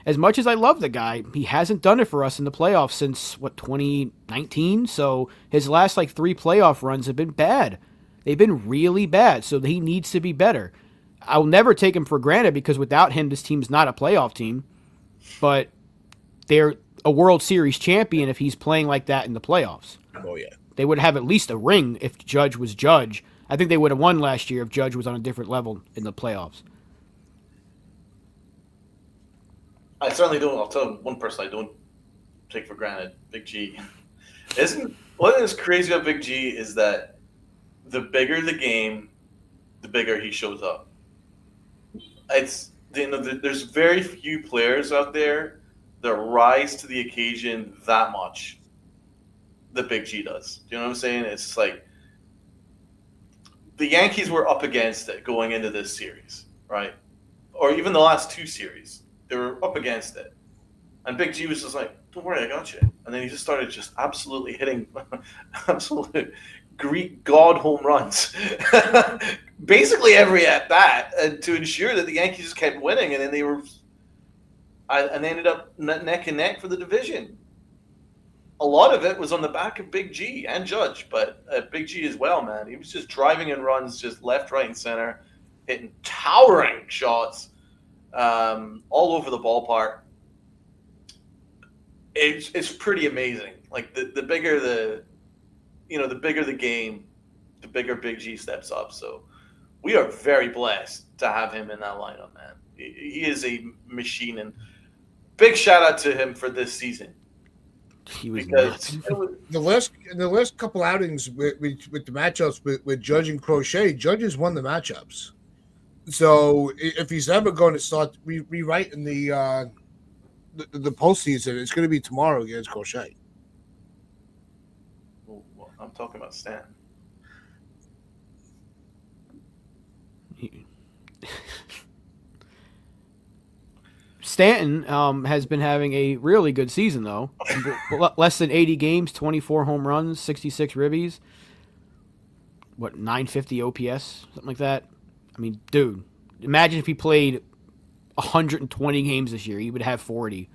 as much as I love the guy, he hasn't done it for us in the playoffs since 2019. So his last 3 playoff runs have been bad. They've been really bad. So he needs to be better. I'll never take him for granted because without him, this team's not a playoff team, but they're a World Series champion if he's playing like that in the playoffs. Oh yeah. They would have at least a ring if Judge was Judge. I think they would have won last year if Judge was on a different level in the playoffs. I certainly don't. I'll tell one person I don't take for granted, Big G. What is crazy about Big G is that the bigger the game, the bigger he shows up. There's very few players out there that rise to the occasion that much that Big G does. Do you know what I'm saying? It's like the Yankees were up against it going into this series, right? Or even the last 2 series. They were up against it. And Big G was just like, don't worry, I got you. And then he just started just absolutely hitting absolute Greek god home runs. Basically every at-bat to ensure that the Yankees just kept winning. And then they ended up neck and neck for the division. A lot of it was on the back of Big G and Judge, but Big G as well, man. He was just driving in runs just left, right, and center, hitting towering shots. All over the ballpark. It's pretty amazing. The bigger the bigger the game, the bigger Big G steps up. So we are very blessed to have him in that lineup, man. He is a machine, and big shout out to him for this season. He was the last couple outings with the matchups with Judge and Crochet. Judge has won the matchups. So if he's ever going to start rewriting the postseason, it's going to be tomorrow against Crochet. Well, I'm talking about Stan. Stanton has been having a really good season, though. Less than 80 games, 24 home runs, 66 ribbies. 950 OPS, something like that. I mean, dude, imagine if he played 120 games this year. He would have 40.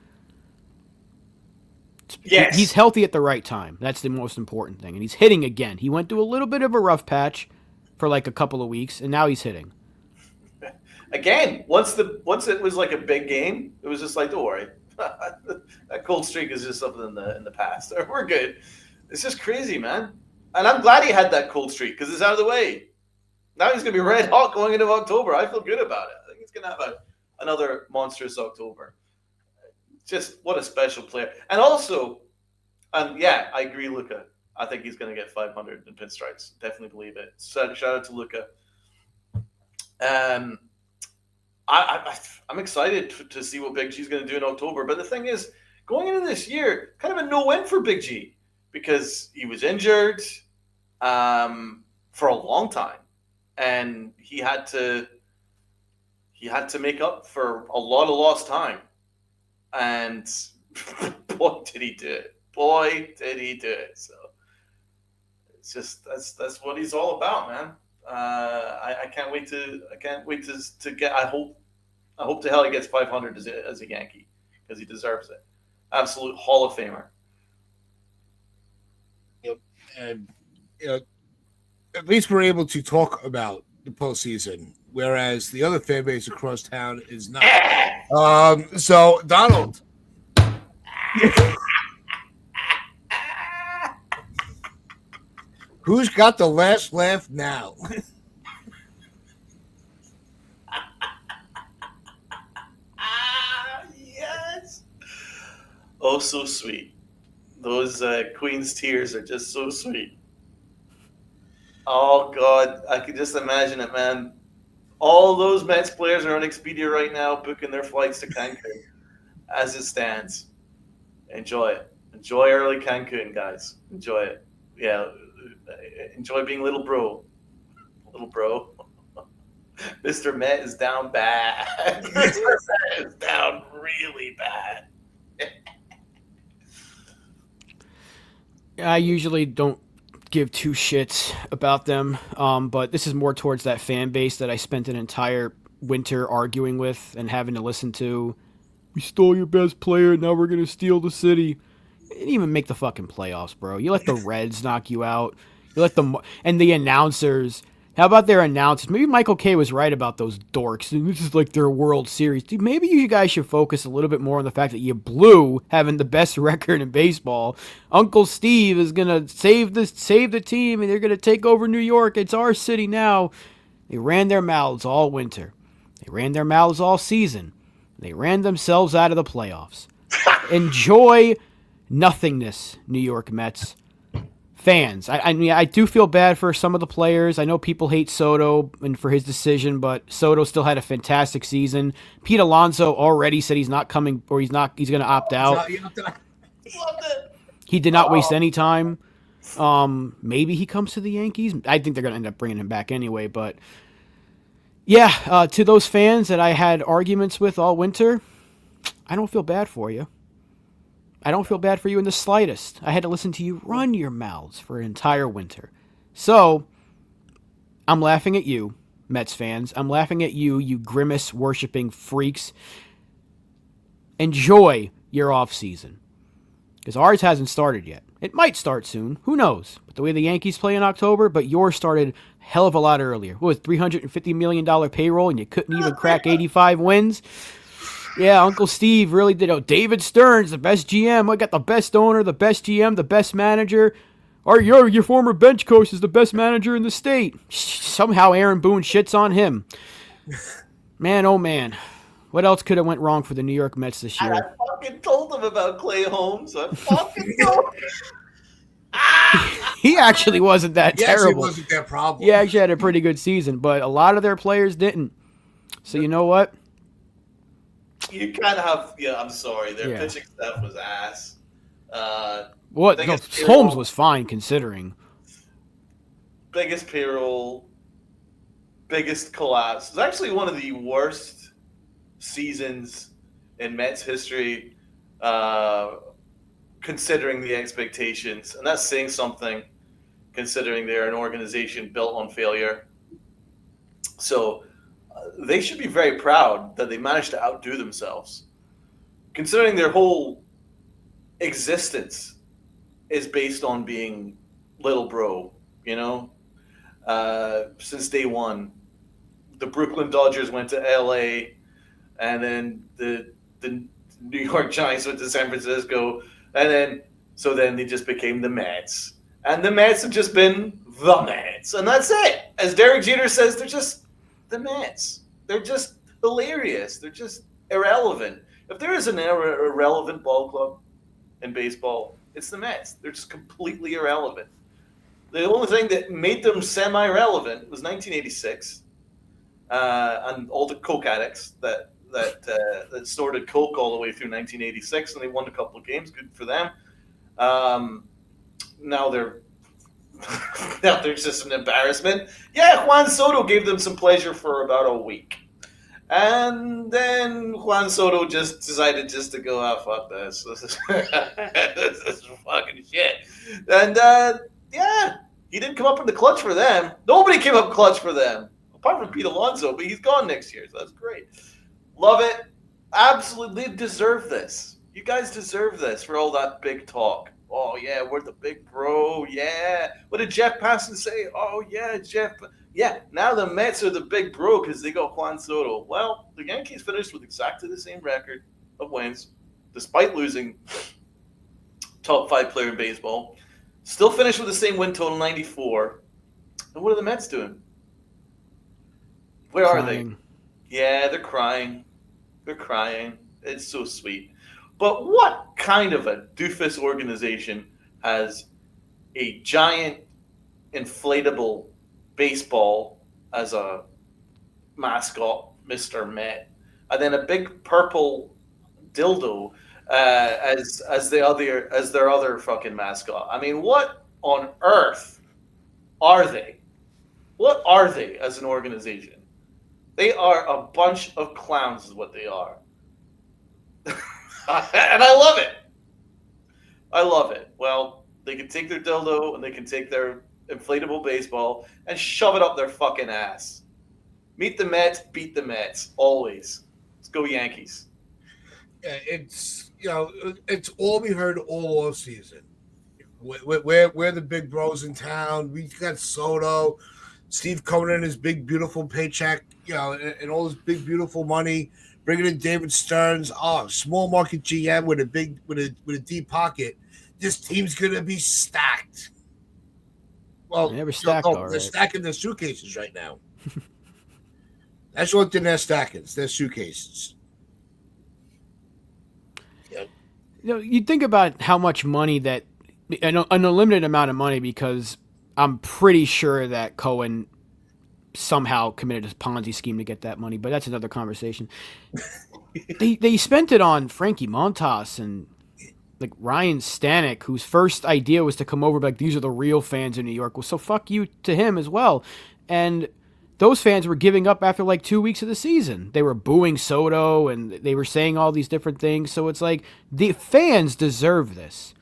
Yes. He's healthy at the right time. That's the most important thing. And he's hitting again. He went through a little bit of a rough patch for a couple of weeks, and now he's hitting. Again, once it was a big game, it was just don't worry. That cold streak is just something in the past. We're good. It's just crazy, man. And I'm glad he had that cold streak because it's out of the way. Now he's going to be red hot going into October. I feel good about it. I think he's going to have another monstrous October. Just what a special player. And also, I agree, Luca. I think he's going to get 500 in pinstripes. Definitely believe it. Shout out to Luca. I'm excited to see what Big G's going to do in October. But the thing is, going into this year, kind of a no-win for Big G because he was injured for a long time. And he had to make up for a lot of lost time. And boy, did he do it. Boy, did he do it. So it's just that's what he's all about, man. I can't wait to get. I hope to hell he gets 500 as a Yankee because he deserves it. Absolute Hall of Famer. Yep. And at least we're able to talk about the postseason, whereas the other fan base across town is not. So Donald. Who's got the last laugh now? Yes. Oh, so sweet. Those Queen's tears are just so sweet. Oh God, I can just imagine it, man. All those Mets players are on Expedia right now, booking their flights to Cancun. As it stands, enjoy it. Enjoy early Cancun, guys. Enjoy it. Yeah, enjoy being little bro. Little bro. Mr. Met is down bad. Mr. Met is down really bad. I usually don't give two shits about them, but this is more towards that fan base that I spent an entire winter arguing with and having to listen to. We stole your best player, now we're going to steal the city. You didn't even make the fucking playoffs, bro. You let the Reds knock you out. You let the and the announcers. How about their announcers? Maybe Michael K was right about those dorks. And this is like their World Series. Dude, maybe you guys should focus a little bit more on the fact that you blew having the best record in baseball. Uncle Steve is gonna save the team, and they're gonna take over New York. It's our city now. They ran their mouths all winter. They ran their mouths all season. They ran themselves out of the playoffs. Enjoy nothingness, New York Mets fans. I mean, I do feel bad for some of the players. I know people hate Soto and for his decision, but Soto still had a fantastic season. Pete Alonso already said he's not coming, or he's going to opt out. He did not waste any time. Maybe he comes to the Yankees. I think they're going to end up bringing him back anyway, but yeah, to those fans that I had arguments with all winter, I don't feel bad for you. I don't feel bad for you in the slightest. I had to listen to you run your mouths for an entire winter. So, I'm laughing at you, Mets fans. I'm laughing at you, you grimace-worshipping freaks. Enjoy your offseason. Because ours hasn't started yet. It might start soon. Who knows? But the way the Yankees play in October, but yours started a hell of a lot earlier. What was $350 million payroll and you couldn't even crack 85 wins? Yeah, Uncle Steve really did. Oh, David Stearns, the best GM. I got the best owner, the best GM, the best manager. Or your former bench coach is the best manager in the state. Somehow Aaron Boone shits on him. Man, oh man. What else could have went wrong for the New York Mets this year? I fucking told him about Clay Holmes. I fucking told him. He actually wasn't that terrible. He wasn't that problem. He actually had a pretty good season, but a lot of their players didn't. So you know what? You kind of have, yeah, I'm sorry. Their pitching staff was ass. What? No, Holmes was fine considering. Biggest payroll, biggest collapse. It was actually one of the worst seasons in Mets history, considering the expectations. And that's saying something, considering they're an organization built on failure. So they should be very proud that they managed to outdo themselves, considering their whole existence is based on being little bro, you know? Since day one, the Brooklyn Dodgers went to LA, and then the New York Giants went to San Francisco, and then they just became the Mets. And the Mets have just been the Mets, and that's it. As Derek Jeter says, they're just the Mets. They're just hilarious. They're just irrelevant. If there is an irrelevant ball club in baseball, it's the Mets. They're just completely irrelevant. The only thing that made them semi-relevant was 1986, and all the coke addicts that snorted coke all the way through 1986, and they won a couple of games. Good for them. Now they're just an embarrassment. Yeah, Juan Soto gave them some pleasure for about a week. And then Juan Soto just decided just to go, fuck this. This is fucking shit. And, yeah, He didn't come up in the clutch for them. Nobody came up clutch for them, apart from Pete Alonso, but he's gone next year, so that's great. Love it. Absolutely deserve this. You guys deserve this for all that big talk. Oh, yeah, we're the big bro. Yeah. What did Jeff Passan say? Oh, yeah, Jeff. Yeah, now the Mets are the big bro because they got Juan Soto. Well, the Yankees finished with exactly the same record of wins, despite losing top 5 player in baseball. Still finished with the same win total, 94. And what are the Mets doing? Where are they? Yeah, they're crying. They're crying. It's so sweet. But what kind of a doofus organization has a giant inflatable baseball as a mascot, Mr. Met, and then a big purple dildo as their other fucking mascot? I mean, what on earth are they? What are they as an organization? They are a bunch of clowns is what they are. And I love it. I love it. Well, they can take their dildo and they can take their inflatable baseball and shove it up their fucking ass. Meet the Mets, beat the Mets, always. Let's go Yankees. Yeah, it's all we heard all off season. We're the big bros in town. We got Soto, Steve Cohen and his big beautiful paycheck, and all this big beautiful money. Bringing in David Stearns, small market GM with a deep pocket. This team's gonna be stacked. Well, they're stacked. They're stacking their suitcases right now. That's what they're stacking. Their suitcases. Yep. You think about how much money that an unlimited amount of money, because I'm pretty sure that Cohen somehow committed a Ponzi scheme to get that money, but that's another conversation. They spent it on Frankie Montas and like Ryan Stanek, whose first idea was to come over, like, these are the real fans in New York. Well, so fuck you to him as well. And those fans were giving up after like 2 weeks of the season. They were booing Soto and they were saying all these different things. So it's like the fans deserve this.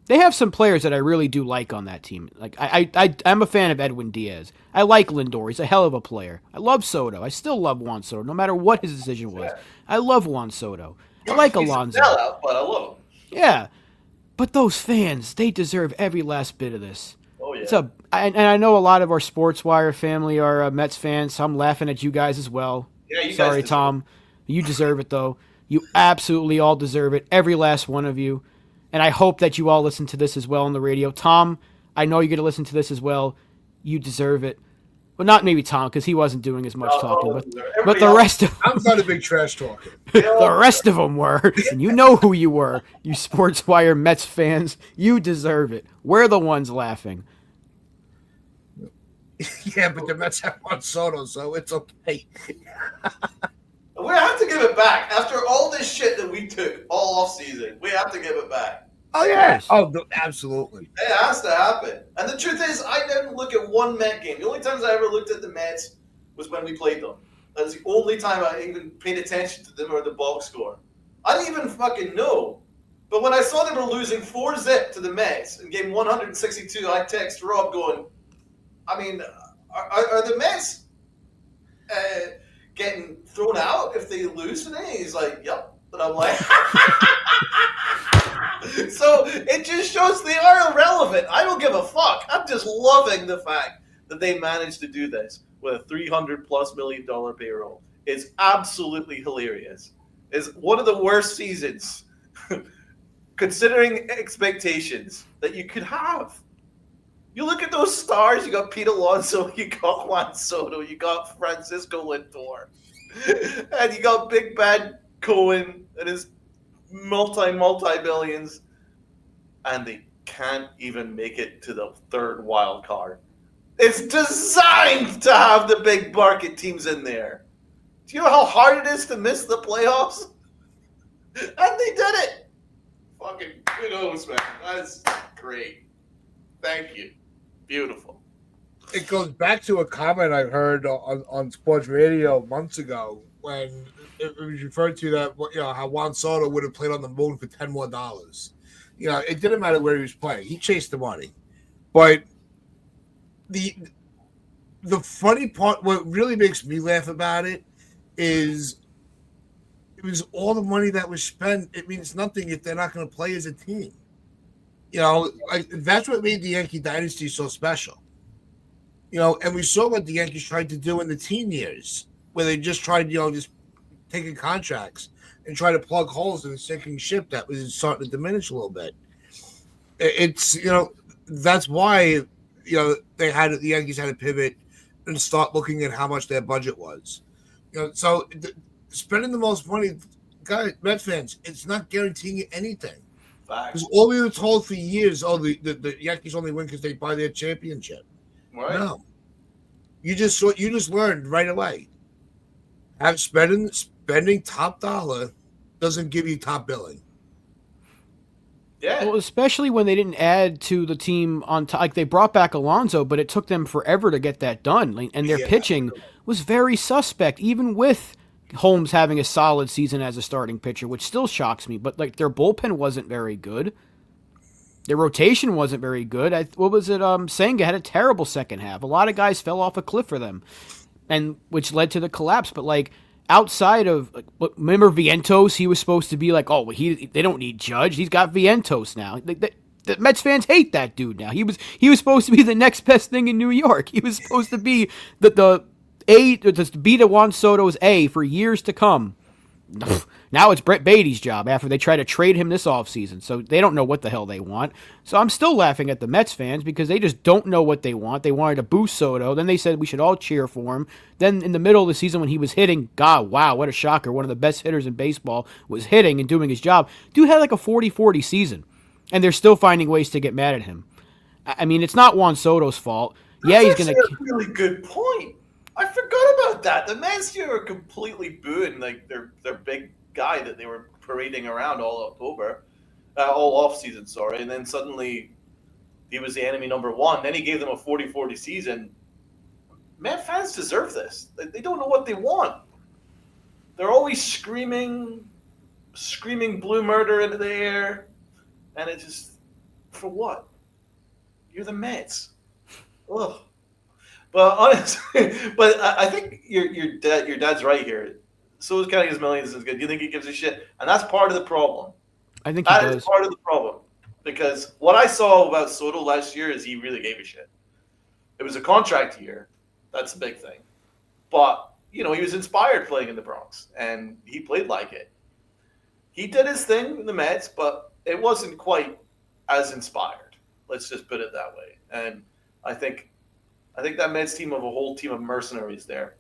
They have some players that I really do like on that team. Like I'm a fan of Edwin Diaz. I like Lindor. He's a hell of a player. I love Soto. I still love Juan Soto, no matter what his decision was. I love Juan Soto. I like Alonso. He's a sellout, but I love him. Yeah, but those fans, they deserve every last bit of this. Oh yeah. And I know a lot of our Sports Wire family are Mets fans. So I'm laughing at you guys as well. Yeah, you Sorry, guys Tom. You deserve it though. You absolutely all deserve it. Every last one of you. And I hope that you all listen to this as well on the radio. Tom, I know you're going to listen to this as well. You deserve it. Well, not maybe Tom, because he wasn't doing as much talking, but the rest of them. I'm not a big trash talker. The rest of them were. And you know who you were. You Sports Wire Mets fans. You deserve it. We're the ones laughing. Yeah, but the Mets have Juan Soto, so it's okay. We have to give it back. After all this shit that we took all off season, we have to give it back. Oh, yeah. Oh, absolutely. It has to happen. And the truth is, I didn't look at one Met game. The only times I ever looked at the Mets was when we played them. That's the only time I even paid attention to them or the box score. I didn't even fucking know. But when I saw they were losing 4-0 to the Mets in game 162, I text Rob going, I mean, are the Mets getting thrown out if they lose today? He's like, yep. And I'm like, so it just shows they are irrelevant. I don't give a fuck. I'm just loving the fact that they managed to do this with a $300+ million payroll. It's absolutely hilarious. It's one of the worst seasons, considering expectations, that you could have. You look at those stars. You got Pete Alonso. You got Juan Soto. You got Francisco Lindor. And you got Big Bad Cohen and his multi-billions. And they can't even make it to the third wild card. It's designed to have the big market teams in there. Do you know how hard it is to miss the playoffs? And they did it. Fucking kudos, man. That's great. Thank you. Beautiful. It goes back to a comment I heard on sports radio months ago when it was referred to that, how Juan Soto would have played on the moon for $10 more. It didn't matter where he was playing. He chased the money. But the the funny part, what really makes me laugh about it, is it was all the money that was spent. It means nothing if they're not going to play as a team. Like that's what made the Yankee dynasty so special. And we saw what the Yankees tried to do in the teen years, where they just tried, just taking contracts and try to plug holes in a sinking ship that was starting to diminish a little bit. It's that's why the Yankees had to pivot and start looking at how much their budget was. So spending the most money, guys, Mets fans, it's not guaranteeing you anything. Because all we were told for years, the Yankees only win because they buy their championship. Right. No, you just learned right away. Spending top dollar doesn't give you top billing. Yeah. Well, especially when they didn't add to the team on top. Like they brought back Alonso, but it took them forever to get that done. And their pitching was very suspect, even with Holmes having a solid season as a starting pitcher, which still shocks me. But like their bullpen wasn't very good. Their rotation wasn't very good. What was it? Senga had a terrible second half. A lot of guys fell off a cliff for them, and which led to the collapse. But like outside of, remember Vientos? He was supposed to be like, they don't need Judge. He's got Vientos now. The Mets fans hate that dude now. He was supposed to be the next best thing in New Be He was supposed to be the be to Juan Soto's A for years to come. Now it's Brett Beatty's job after they try to trade him this offseason. So they don't know what the hell they want. So I'm still laughing at the Mets fans because they just don't know what they want. They wanted to boost Soto. Then they said we should all cheer for him. Then in the middle of the season when he was hitting, God, wow, what a shocker. One of the best hitters in baseball was hitting and doing his job. Dude had like a 40-40 season. And they're still finding ways to get mad at him. I mean, it's not Juan Soto's fault. Yeah, he's going to... That's a really good point. I forgot about that. The Mets here are completely booing like their big guy that they were parading around all off season, sorry. And then suddenly he was the enemy number one. Then he gave them a 40-40 season. Met fans deserve this. They don't know what they want. They're always screaming blue murder into the air. And it just, for what? You're the Mets. Ugh. But honestly, I think your dad's right here. So is counting his millions is good. You think he gives a shit? And that's part of the problem. I think he does. That is part of the problem. Because what I saw about Soto last year is he really gave a shit. It was a contract year. That's a big thing. But, he was inspired playing in the Bronx. And he played like it. He did his thing in the Mets, but it wasn't quite as inspired. Let's just put it that way. And I think that Mets team of a whole team of mercenaries there.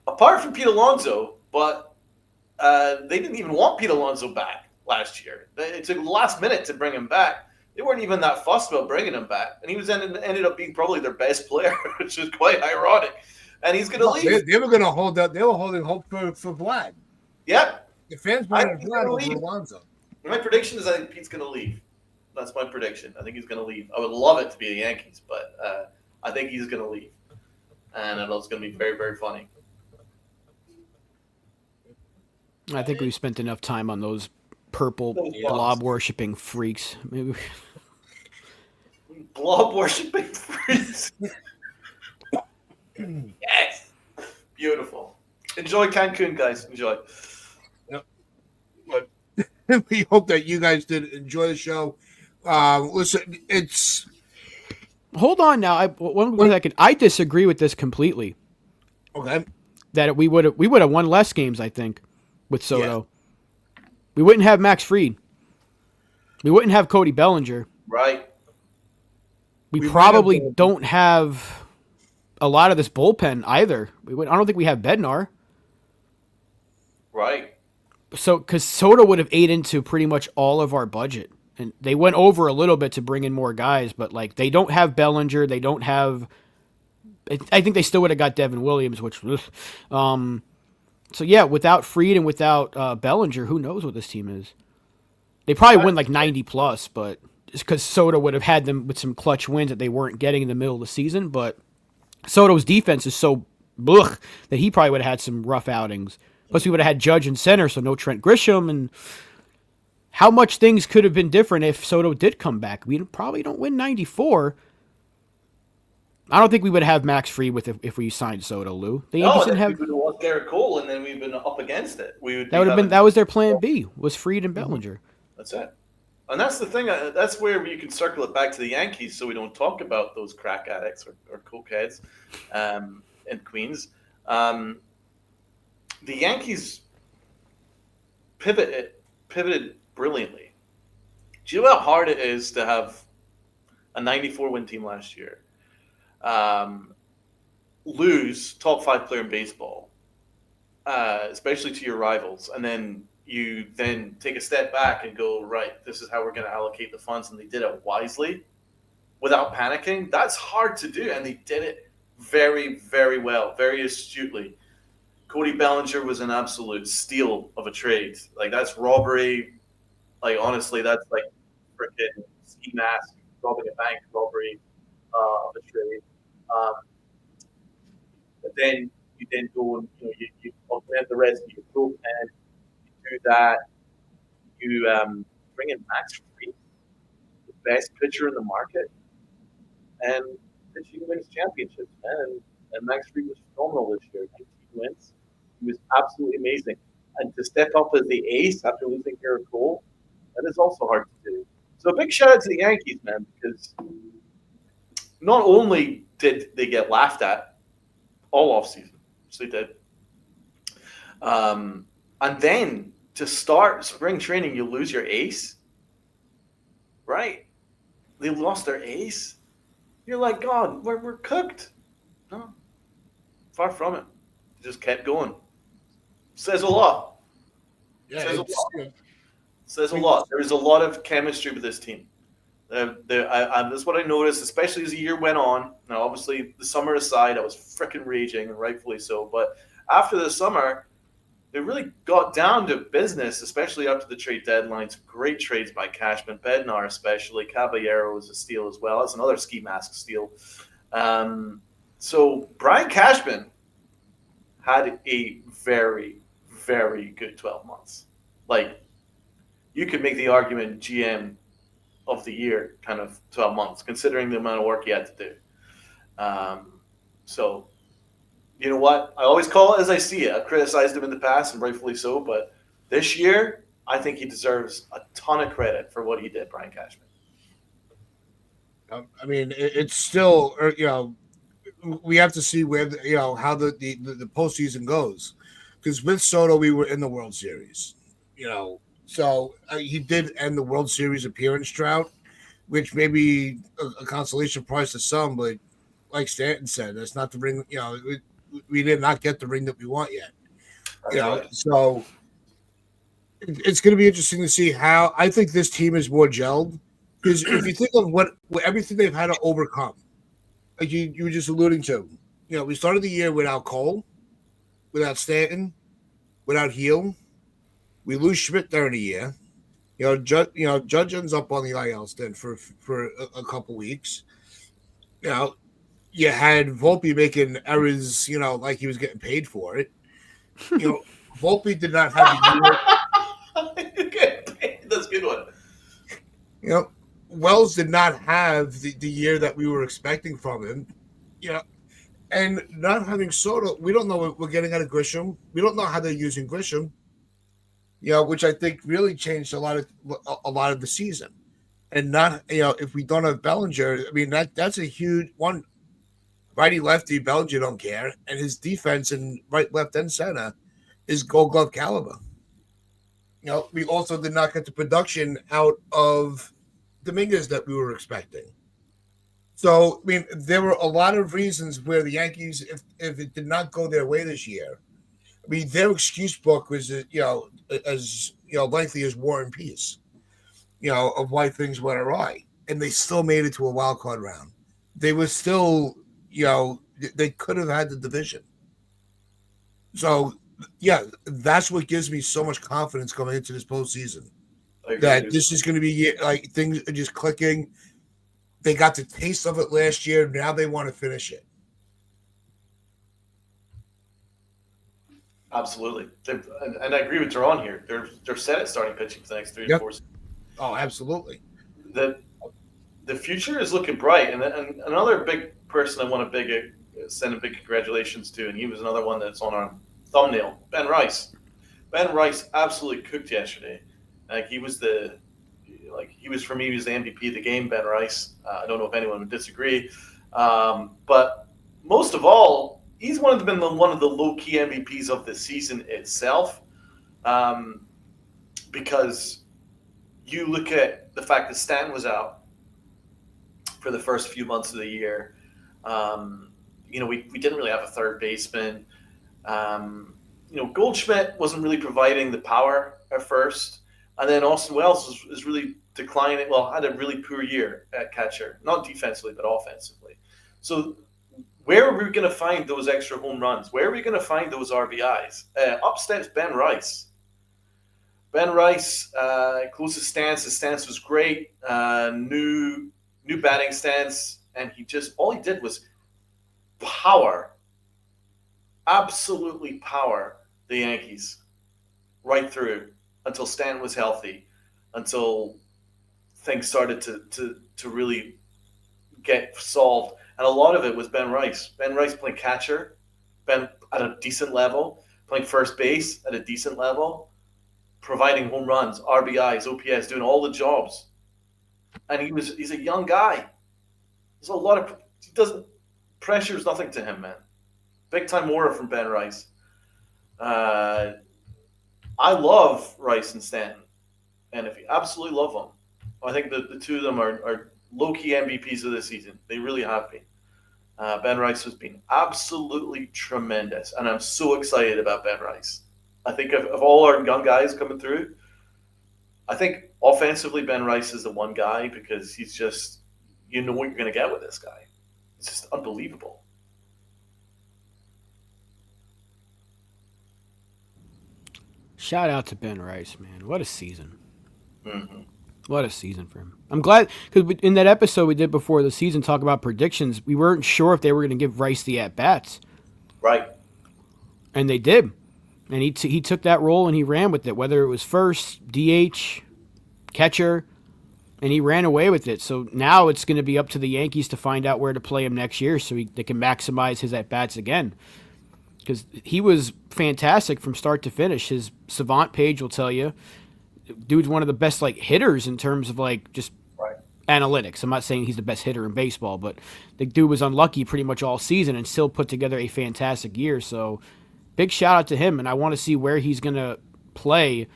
Apart from Pete Alonso, but they didn't even want Pete Alonso back last year. It took the last minute to bring him back. They weren't even that fussed about bringing him back. And he was ended up being probably their best player, which is quite ironic. And he's going to leave. They were going to hold up. They were holding hope for Vlad. Yep. The fans wanted Vlad over Alonso. My prediction is I think Pete's going to leave. That's my prediction. I think he's going to leave. I would love it to be the Yankees, but I think he's going to leave. And it's going to be very, very funny. I think we've spent enough time on those purple blob-worshipping freaks. Maybe. Blob-worshipping freaks? Yes! Beautiful. Enjoy Cancun, guys. Enjoy. Yep. But we hope that you guys did enjoy the show. Listen, it's... Hold on now. One second. I disagree with this completely. Okay. That we would have won less games, I think, with Soto. Yeah. We wouldn't have Max Fried. We wouldn't have Cody Bellinger. Right. We probably don't have a lot of this bullpen either. I don't think we have Bednar. Right. So, because Soto would have ate into pretty much all of our budget. And they went over a little bit to bring in more guys, but like they don't have Bellinger. They don't have. I think they still would have got Devin Williams, which. So yeah, without Fried and without Bellinger, who knows what this team is? They probably win like 90 plus, but just because Soto would have had them with some clutch wins that they weren't getting in the middle of the season. But Soto's defense is so that he probably would have had some rough outings. Plus, we would have had Judge in center, so no Trent Grisham. And how much things could have been different if Soto did come back? We probably don't win 94. I don't think we would have Max Fried if we signed Soto, Lou. The No, Yankees then didn't we have. would have lost Garrett Cole, and then we've been up against it. We would. That would have been. That was their plan B. Was Fried and Bellinger. That's it. And that's the thing. That's where you can circle it back to the Yankees, so we don't talk about those crack addicts or cokeheads in Queens. The Yankees pivoted brilliantly. Do you know how hard it is to have a 94-win team last year, lose top 5 player in baseball, especially to your rivals, and then you then take a step back and go, right, this is how we're going to allocate the funds, and they did it wisely without panicking. That's hard to do, and they did it very, very well, very astutely. Cody Bellinger was an absolute steal of a trade. Like, that's robbery. Like, honestly, that's like freaking ski mask, robbing a bank robbery of a trade. But then you then go and you augment the rest of your group, and you do that. You bring in Max Fried, the best pitcher in the market, and pitching wins championships, man. And Max Fried was phenomenal this year. 19 wins. He was absolutely amazing. And to step up as the ace after losing Garrett Cole, that is also hard to do. So a big shout out to the Yankees, man, because not only did they get laughed at all offseason, which they did, and then to start spring training, you lose your ace, right? They lost their ace. You're like, God, we're cooked. No, far from it. They just kept going. Says a lot. Yeah, Says a lot. There is a lot of chemistry with this team. That's what I noticed, especially as the year went on. Now, obviously, the summer aside, I was freaking raging, and rightfully so. But after the summer, they really got down to business, especially after the trade deadlines. Great trades by Cashman, Bednar especially. Caballero was a steal as well. That's another ski mask steal. So Brian Cashman had a very, very good 12 months. Like, you could make the argument GM of the year kind of 12 months, considering the amount of work he had to do. So, you know what? I always call it as I see it. I've criticized him in the past, and rightfully so, but this year, I think he deserves a ton of credit for what he did, Brian Cashman. I mean, it's still, we have to see where, how the postseason goes. Because with Soto, we were in the World Series, So he did end the World Series appearance drought, which may be a consolation prize to some, but like Stanton said, that's not the ring. We did not get the ring that we want yet. So it's going to be interesting to see how. I think this team is more gelled, because if you think of what everything they've had to overcome, like you were just alluding to, we started the year without Cole, without Stanton, without Heel. We lose Schmidt during the year. Judge ends up on the IL stint for a couple weeks. You had Volpe making errors, like he was getting paid for it. Volpe did not have the year. That's a good one. Wells did not have the year that we were expecting from him. And not having Soto, we don't know what we're getting out of Grisham. We don't know how they're using Grisham. Which I think really changed a lot of the season. And not, if we don't have Bellinger, I mean, that's a huge one. Righty, lefty, Bellinger don't care. And his defense in right, left, and center is Gold Glove caliber. We also did not get the production out of Dominguez that we were expecting. So, I mean, there were a lot of reasons where the Yankees, if it did not go their way this year, I mean, their excuse book was, as lengthy as War and Peace, of why things went awry, and they still made it to a wild card round. They were still, they could have had the division. So, yeah, that's what gives me so much confidence going into this postseason. That this is going to be like things are just clicking. They got the taste of it last year. Now they want to finish it. Absolutely, and I agree with Teron here. They're set at starting pitching for the next 3 to 4 seasons. Oh, absolutely. The future is looking bright, and another big person I want to send a big congratulations to, and he was another one that's on our thumbnail. Ben Rice. Ben Rice absolutely cooked yesterday. Like he was for me, he was the MVP of the game. Ben Rice. I don't know if anyone would disagree, but most of all, he's one of the low key MVPs of the season itself, because you look at the fact that Stan was out for the first few months of the year. We didn't really have a third baseman. Goldschmidt wasn't really providing the power at first. And then Austin Wells was really declining. Well, had a really poor year at catcher, not defensively, but offensively. So where are we going to find those extra home runs? Where are we going to find those RBIs? Up steps Ben Rice. Ben Rice, closest stance. His stance was great. New batting stance. And all he did was power, absolutely power the Yankees right through until Stan was healthy, until things started to really get solved. And a lot of it was Ben Rice. Ben Rice playing catcher, Ben at a decent level, playing first base at a decent level, providing home runs, RBIs, OPS, doing all the jobs. And he's a young guy. There's a lot of pressure is nothing to him, man. Big time aura from Ben Rice. I love Rice and Stanton, and if you absolutely love them, I think the two of them are low-key MVPs of this season. They really have been. Ben Rice has been absolutely tremendous, and I'm so excited about Ben Rice. I think of all our young guys coming through, I think offensively Ben Rice is the one guy because he's just, you know what you're going to get with this guy. It's just unbelievable. Shout out to Ben Rice, man. What a season. Mm-hmm. What a season for him. I'm glad, because in that episode we did before the season, talk about predictions, we weren't sure if they were going to give Rice the at-bats. Right. And they did. And he took that role and he ran with it, whether it was first, DH, catcher, and he ran away with it. So now it's going to be up to the Yankees to find out where to play him next year so they can maximize his at-bats again. Because he was fantastic from start to finish. His Savant page will tell you, dude's one of the best hitters in terms of just right. analytics. I'm not saying he's the best hitter in baseball, but the dude was unlucky pretty much all season and still put together a fantastic year. So big shout out to him, and I want to see where he's going to play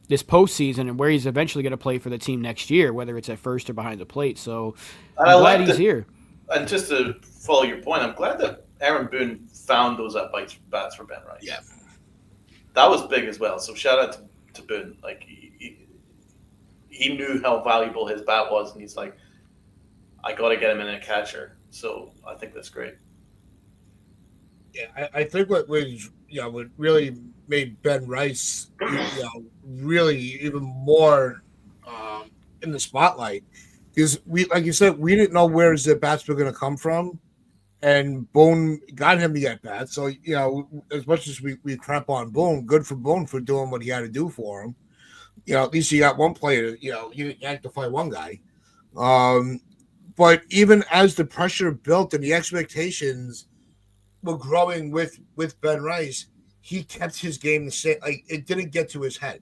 this postseason and where he's eventually going to play for the team next year, whether it's at first or behind the plate. So I'm glad he's here. And just to follow your point, I'm glad that Aaron Boone found those at-bats for Ben Rice. Yeah. That was big as well. So shout out to Boone. He knew how valuable his bat was, and he's like, I got to get him in a catcher. So I think that's great. Yeah, I think what really made Ben Rice, really even more in the spotlight is like you said, we didn't know where his at bats were going to come from, and Boone got him the at bats. So as much as we crap on Boone, good for Boone for doing what he had to do for him. At least you got one player. You had to fight one guy. But even as the pressure built and the expectations were growing with Ben Rice, he kept his game the same. It didn't get to his head,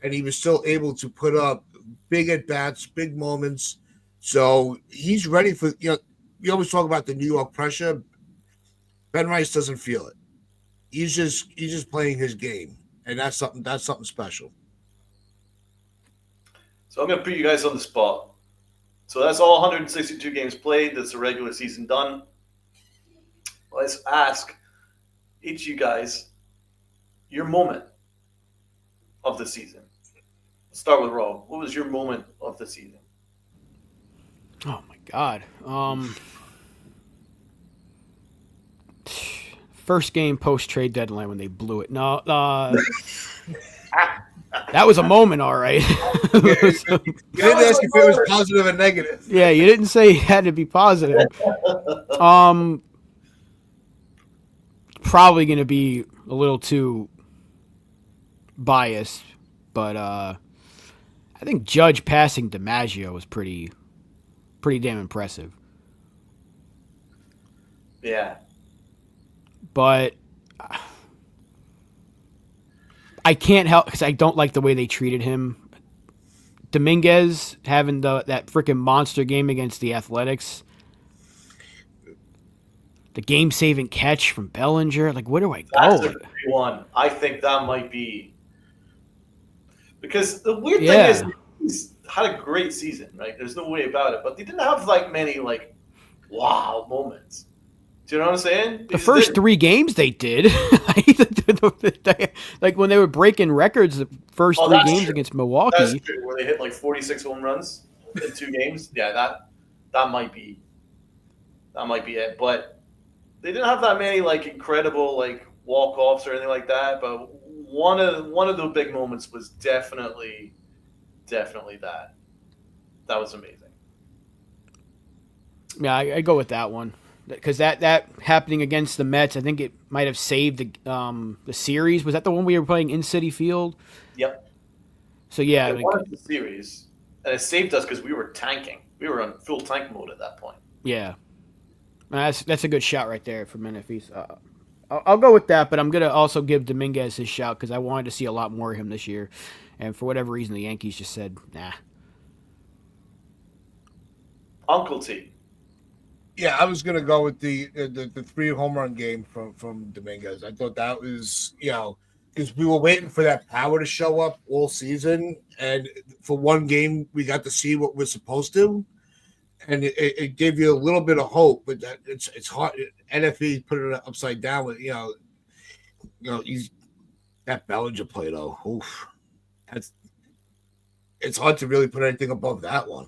and he was still able to put up big at bats, big moments. So he's ready for. You always talk about the New York pressure. Ben Rice doesn't feel it. He's just playing his game, and that's something special. So I'm going to put you guys on the spot. So that's all 162 games played. That's the regular season done. Let's ask each of you guys your moment of the season. Let's start with Rob. What was your moment of the season? Oh my God. First game post trade deadline when they blew it. No, that was a moment, all right. You didn't ask if it was positive and negative. Yeah, you didn't say it had to be positive. Probably going to be a little too biased, but I think Judge passing DiMaggio was pretty damn impressive. Yeah. But I can't help because I don't like the way they treated him. Dominguez having that freaking monster game against the Athletics. The game-saving catch from Bellinger. Like, where do I That's go? a great one. I think that might be because the weird thing Yeah. is he's had a great season, right? There's no way about it. But they didn't have like many like wow moments. Do you know what I'm saying? The first 3 games they did. Like when they were breaking records the first 3 that's games true. against That's Milwaukee. true. Where they hit like 46 home runs in 2 games. Yeah, that might be it. But they didn't have that many like incredible like walk offs or anything like that. But one of the big moments was definitely that. That was amazing. Yeah, I go with that one. Because that happening against the Mets, I think it might have saved the series. Was that the one we were playing in Citi Field? Yep. So yeah, It won the series, and it saved us because we were tanking. We were on full tank mode at that point. yeah, that's a good shot right there for Menifees. I'll go with that, but I'm gonna also give Dominguez his shout because I wanted to see a lot more of him this year, and for whatever reason, the Yankees just said nah. Uncle T. Yeah, I was gonna go with the 3 home run game from Dominguez. I thought that was because we were waiting for that power to show up all season, and for one game we got to see what we're supposed to, and it gave you a little bit of hope. But that it's hard. NFE put it upside down with he's that Bellinger play though. Oof, it's hard to really put anything above that one.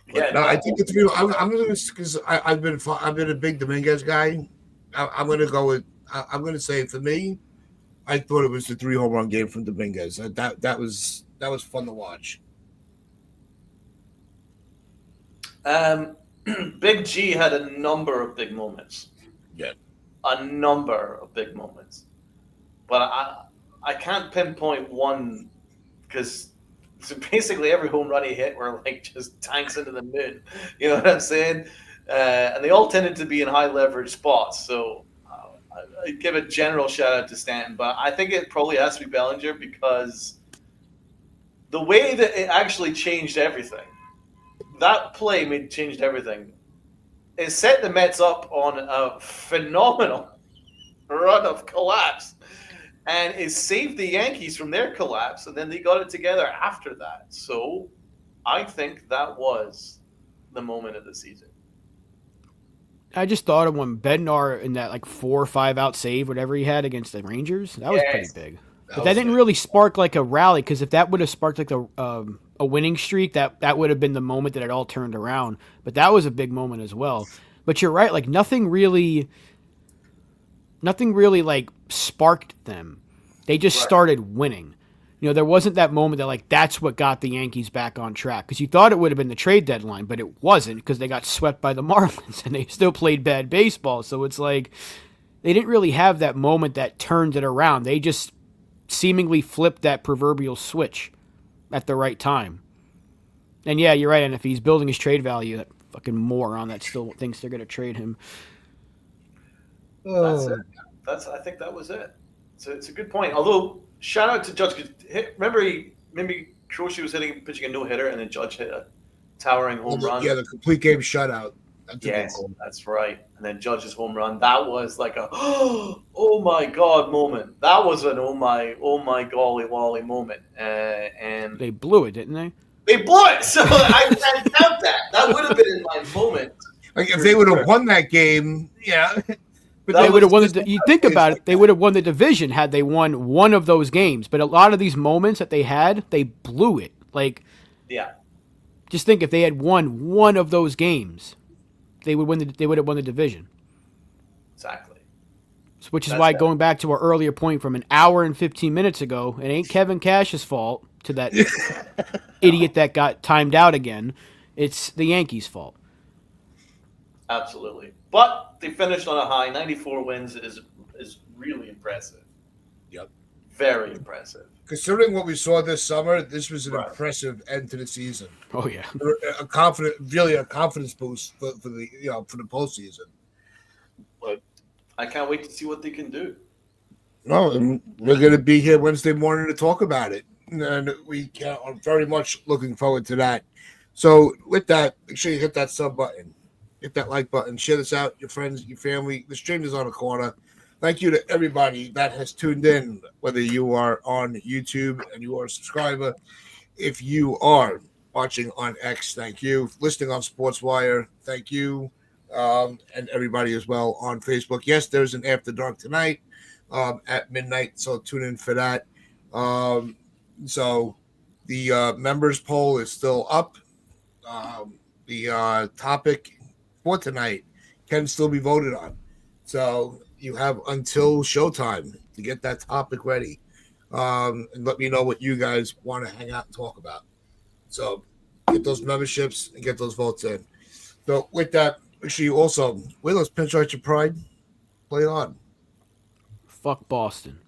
Yeah, no, I think the 3. I'm gonna because I've been a big Dominguez guy. I'm gonna go with. I'm gonna say for me, I thought it was the 3 home run game from Dominguez. That was fun to watch. Big G had a number of big moments. Yeah, a number of big moments, but I can't pinpoint one because so basically every home run he hit were like just tanks into the moon. You know what I'm saying? And they all tended to be in high leverage spots. So I give a general shout out to Stanton, but I think it probably has to be Bellinger because the way that it actually changed everything, that play changed everything. It set the Mets up on a phenomenal run of collapse. And it saved the Yankees from their collapse, and then they got it together after that. So I think that was the moment of the season. I just thought of when Bednar in that like 4 or 5 out save, whatever he had against the Rangers, that was pretty big. But that didn't really spark like a rally because if that would have sparked like a winning streak, that would have been the moment that it all turned around. But that was a big moment as well. But you're right, like nothing really like sparked them. They just started winning. There wasn't that moment that like that's what got the Yankees back on track because you thought it would have been the trade deadline, but it wasn't because they got swept by the Marlins and they still played bad baseball. So it's like they didn't really have that moment that turned it around. They just seemingly flipped that proverbial switch at the right time. And yeah, you're right. And if he's building his trade value, that fucking moron that still thinks they're going to trade him. That's it. I think that was it. So it's a good point. Although shout out to Judge. Remember Croce was pitching a no hitter, and then Judge hit a towering home run. Yeah, the complete game shutout. Yes, that's right. And then Judge's home run. That was like a oh my god moment. That was an oh my golly wally moment. And they blew it, didn't they? They blew it. So I can't count that. That would have been in my moment. Like if they would have won that game, yeah. But they would have won you think about it, they would have won the division had they won one of those games. But a lot of these moments that they had, they blew it. Like, yeah. Just think if they had won one of those games, they would have won the division. Exactly. Which is why going back to our earlier point from an hour and 15 minutes ago, it ain't Kevin Cash's fault to that idiot that got timed out again. It's the Yankees' fault. Absolutely. But they finished on a high. 94 wins is really impressive. Yep. Very impressive. considering what we saw this summer, this was an Right. impressive end to the season. Oh yeah. A confidence boost for the for the postseason. But I can't wait to see what they can do. no, and we're going to be here Wednesday morning to talk about it, and I'm very much looking forward to that. So with that, make sure you hit that sub button, hit that like button, share this out, your friends, your family, the strangers on the corner. Thank you to everybody that has tuned in, whether you are on YouTube and you are a subscriber. If you are watching on X, thank you. Listening on SportsWire, thank you. And everybody as well on Facebook. Yes, there's an After Dark tonight at midnight, so tune in for that. So the members poll is still up. The topic for tonight can still be voted on. So you have until showtime to get that topic ready. And let me know what you guys want to hang out and talk about. So get those memberships and get those votes in. So with that, make sure you also wear those pinstripes of pride. Play on. Fuck Boston.